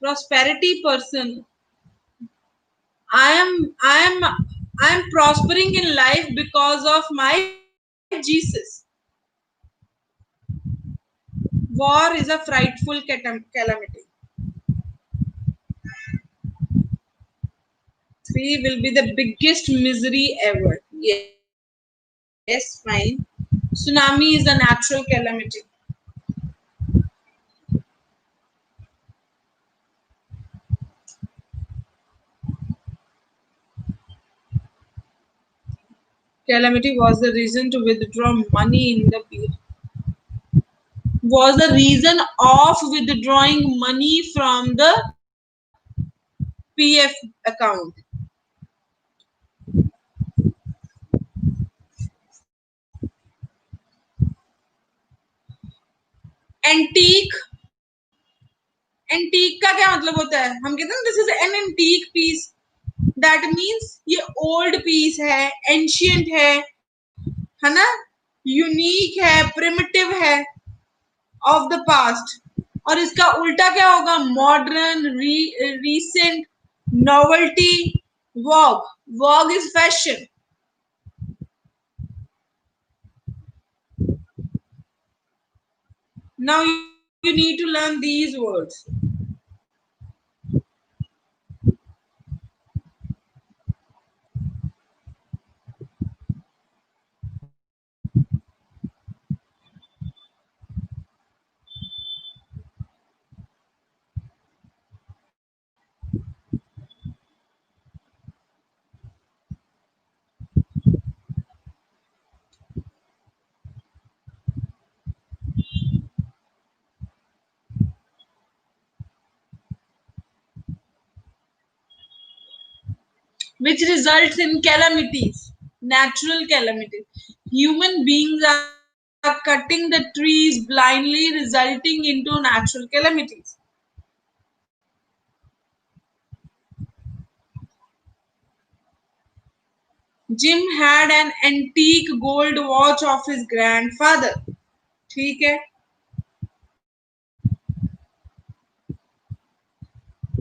prosperity person. I am prospering in life because of my Jesus. War is a frightful calamity. 3 will be the biggest misery ever. Yes, fine. Tsunami is a natural calamity. Calamity was the reason to withdraw money in the was the reason of withdrawing money from the PF account. Antique antique का क्या मतलब होता है? हम कहते हैं this is an antique piece. That means ये old piece है, एंशियंट है ना, यूनिक है, प्रिमिटिव है, ऑफ द पास्ट. और इसका उल्टा क्या होगा? Modern, recent, novelty, vogue. Vogue is fashion. Now you need to learn these words. Which results in calamities, natural calamities. Human beings are cutting the trees blindly, resulting into natural calamities. Jim had an antique gold watch of his grandfather. ठीक है.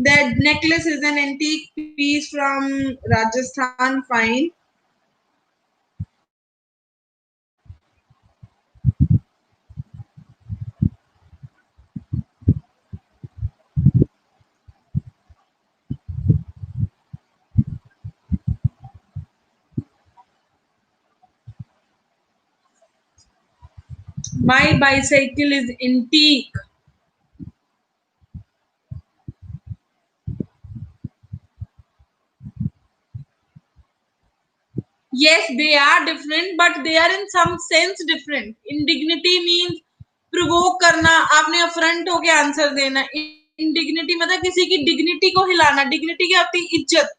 That necklace is an antique piece from Rajasthan. Fine. My bicycle is antique. Yes, they are different, but they are in some sense different. Indignity means provoke करना, आपने affront होके answer देना. Indignity मतलब किसी की dignity को हिलाना. Dignity क्या होती है? इज्जत.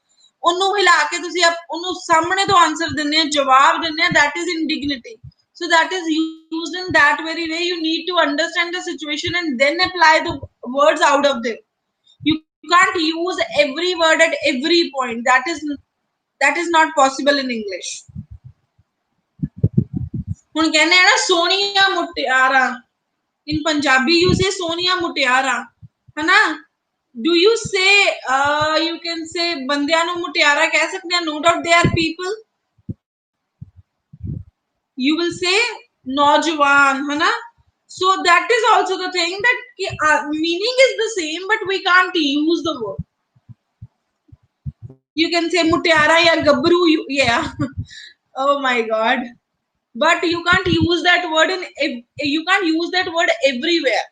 ਉਹਨੂੰ ਹਿਲਾ ਕੇ ਤੁਸੀਂ ਉਹਨੂੰ ਸਾਹਮਣੇ ਤੋਂ ਆਨਸਰ ਦਿੰਦੇ ਆ, ਜਵਾਬ ਦਿੰਦੇ ਆ, that is indignity. So that is used in that very way. You need to understand the situation and then apply the words out of there. You can't use every word at every point. That is not possible in English. ਹੁਣ ਕਹਿੰਦੇ ਆ ਨਾ ਸੋਹਣੀਆਂ ਮੁਟਿਆਰਾਂ. In Punjabi you say Sonia मुटियारा, है ना? Do you say you can say बंदियां ਨੂੰ ਮੁਟਿਆਰਾ ਕਹਿ ਸਕਦੇ हैं? No doubt they are people. You will say नौजवान, है ना? So that is also the thing that meaning is the same, but we can't use the word. You can say मुटियारा या गबरू, yeah. Oh my god. But you can't use that word you can't use that word everywhere.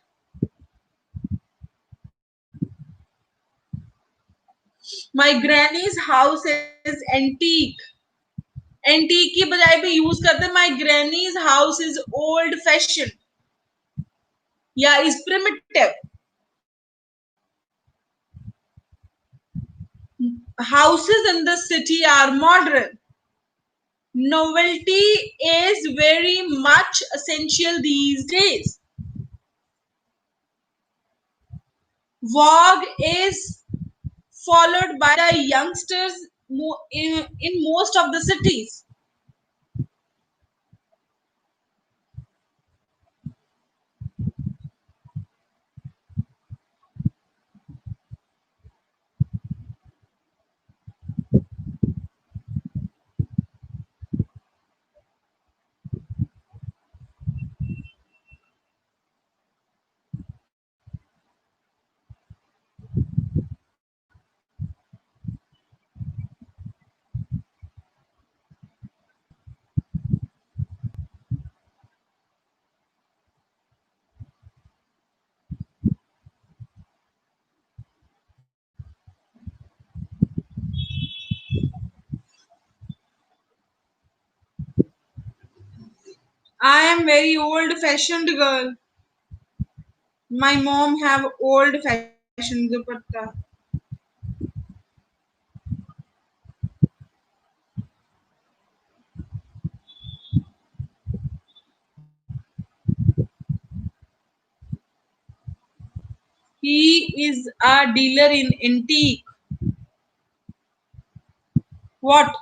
My granny's house is antique. Antique की बजाय भी use करते my granny's house is old fashioned या is primitive. Houses in the city are modern. Novelty is very much essential these days. Vogue is followed by the youngsters in most of the cities. I am very old-fashioned girl. My mom have old-fashioned dupatta. He is a dealer in antique. What?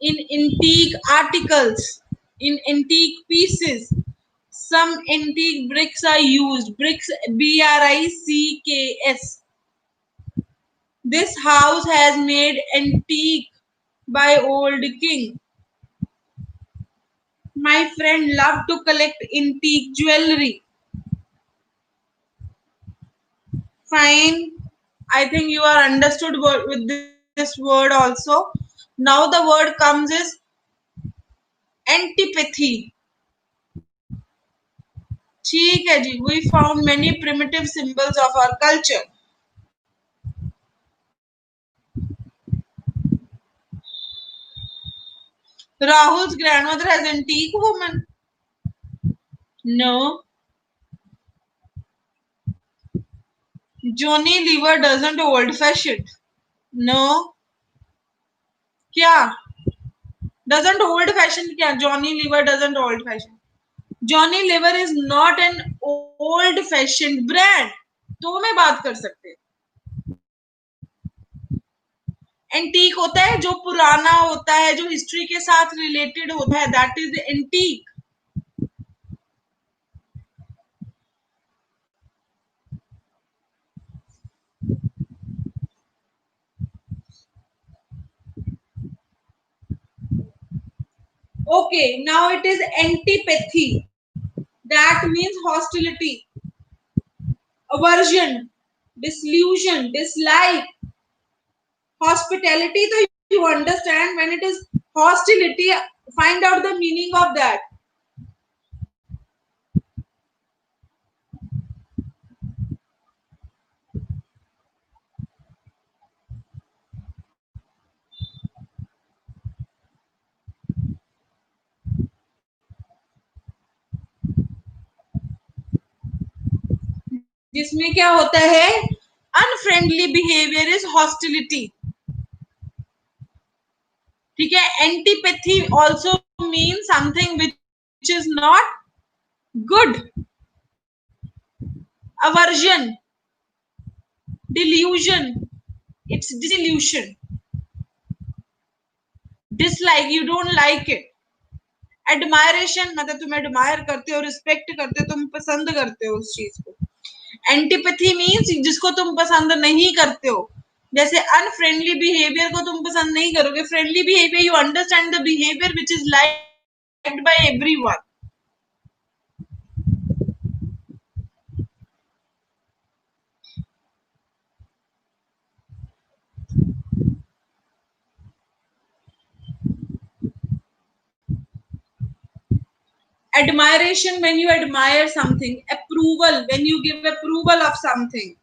In antique articles, in antique pieces. Some antique bricks are used. Bricks, BRICKS. This house has made antique by old king. My friend loved to collect antique jewelry. Fine. I think you are understood with this word also. Now the word comes is antipathy. ठीक है जी. We found many primitive symbols of our culture. Rahul's grandmother has antique woman. No. Johnny Lever doesn't old fashioned. No. क्या? Doesn't old fashioned क्या? Johnny Lever doesn't old fashioned. Johnny Lever is not an old fashioned brand. तो में बात कर सकते हैं. Antique होता है जो पुराना होता है, जो हिस्ट्री के साथ रिलेटेड होता है, that is antique. Okay, now it is antipathy. That means hostility, aversion, disillusion, dislike. Hospitality, so you understand. When it is hostility, find out the meaning of that. जिसमें क्या होता है? Unfriendly behaviour is hostility. ठीक है. Antipathy also mean something which is not good. Aversion, delusion, it's disillusion. Dislike, you don't like it. Admiration, मतलब तुम admire करते हो, रिस्पेक्ट करते हो, तुम पसंद करते हो उस चीज को. एंटीपैथी मीन्स जिसको तुम पसंद नहीं करते हो, जैसे अनफ्रेंडली बिहेवियर को तुम पसंद नहीं करोगे, friendly behaviour you understand the behaviour which is liked by everyone. Admiration when you admire something, approval when you give approval of something.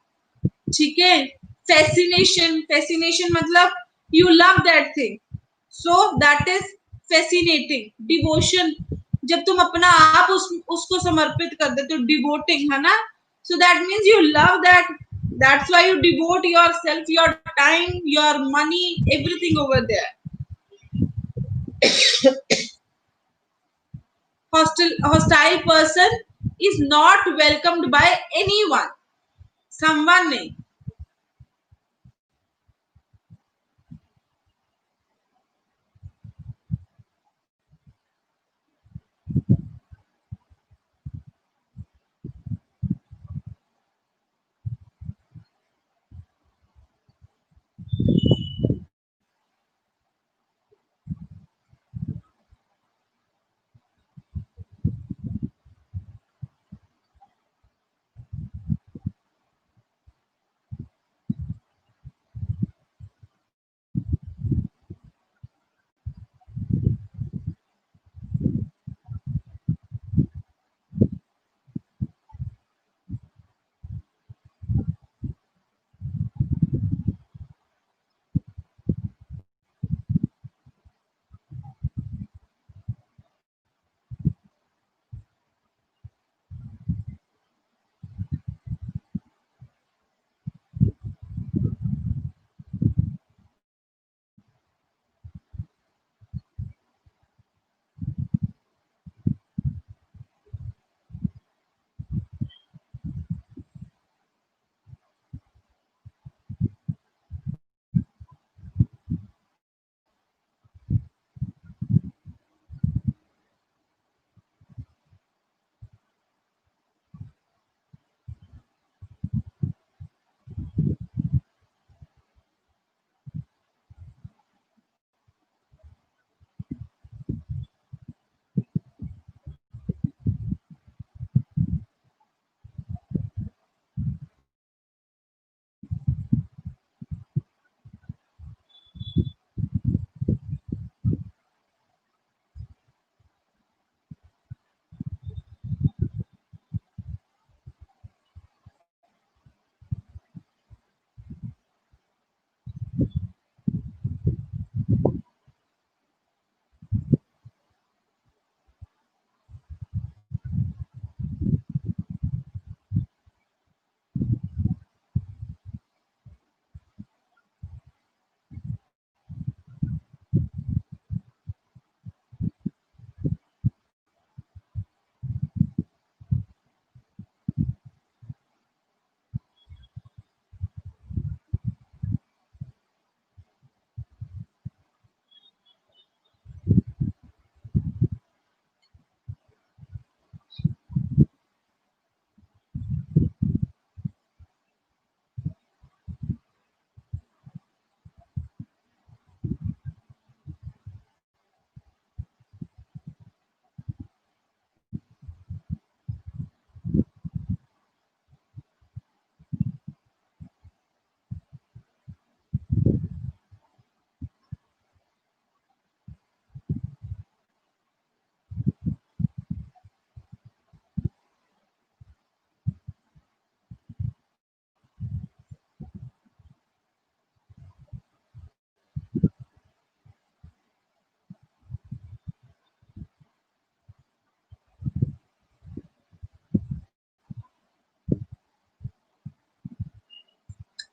ठीक है. Fascination मतलब you love that thing, so that is fascinating. Devotion जब तुम अपना आप उसको समर्पित कर देते हो, devoting है ना, so that means you love that, that's why you devote yourself, your time, your money, everything over there. Hostile person is not welcomed by anyone. Someone नहीं.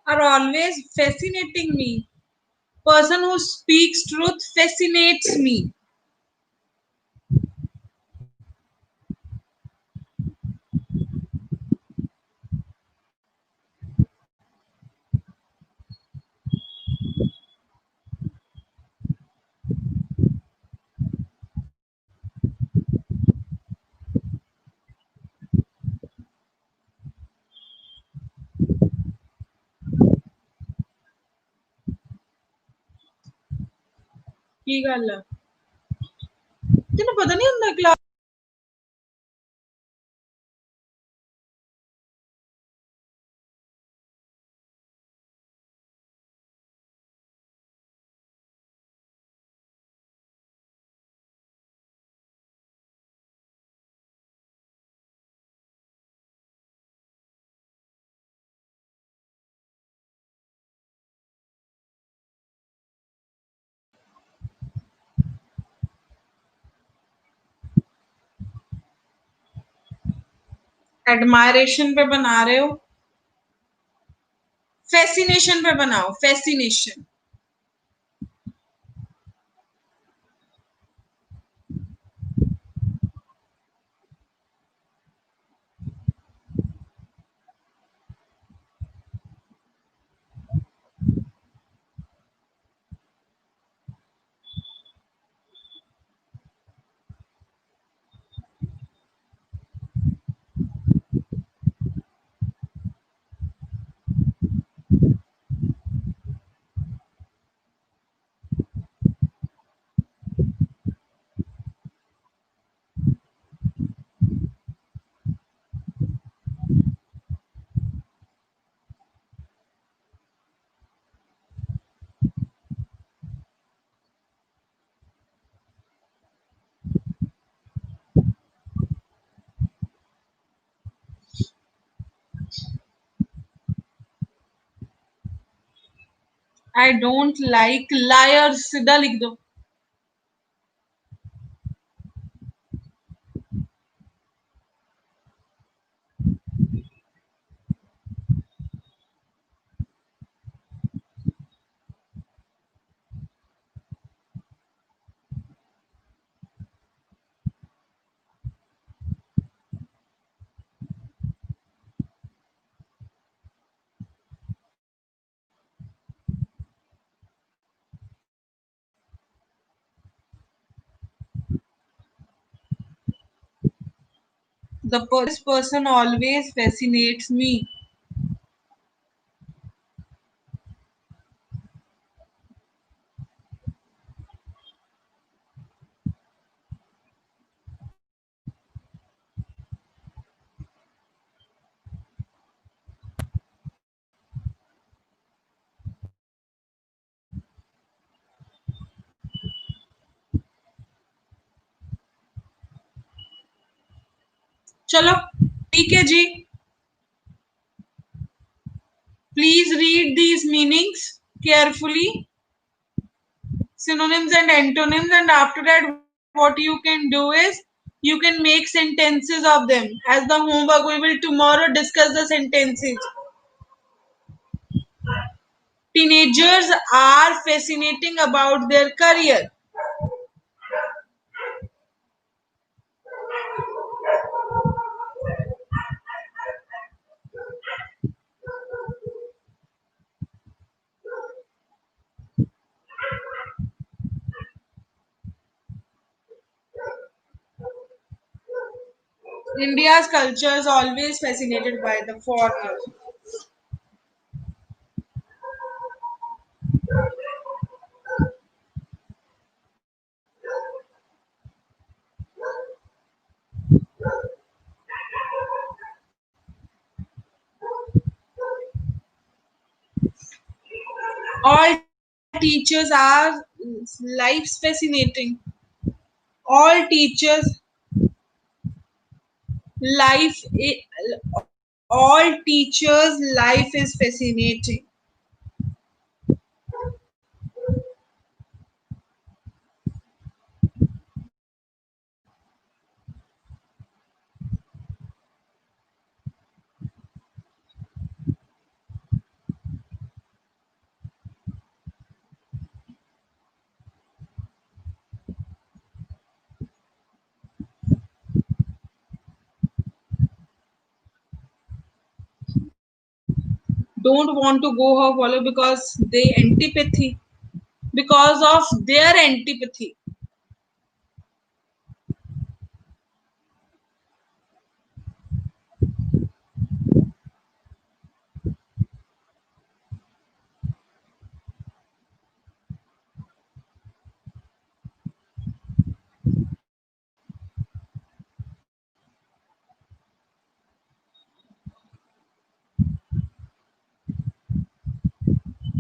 Are always fascinating me. Person who speaks truth fascinates me. की गल है तेन पता नहीं होंगे class admiration पे बना रहे हो फैसिनेशन पे बनाओ fascination I don't like lawyers सीधा लिख दो this person always fascinates me चलो ठीक है जी please read these meanings carefully synonyms and antonyms and after that what you can do is you can make sentences of them as the homework we will tomorrow discuss the sentences teenagers are fascinating about their career India's culture is always fascinated by the foreigners. All teachers are life's fascinating. All teachers life all teachers life is fascinating. Don't want to go or follow because they antipathy because of their antipathy.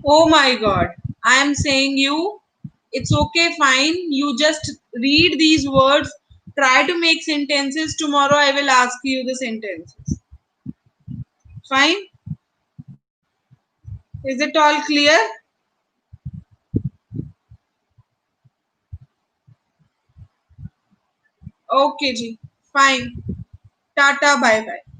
Oh my God. I am saying you, it's okay, fine. You just read these words, try to make sentences. Tomorrow I will ask you the sentences. Fine? Is it all clear? Okay, ji. Fine. Tata, bye bye.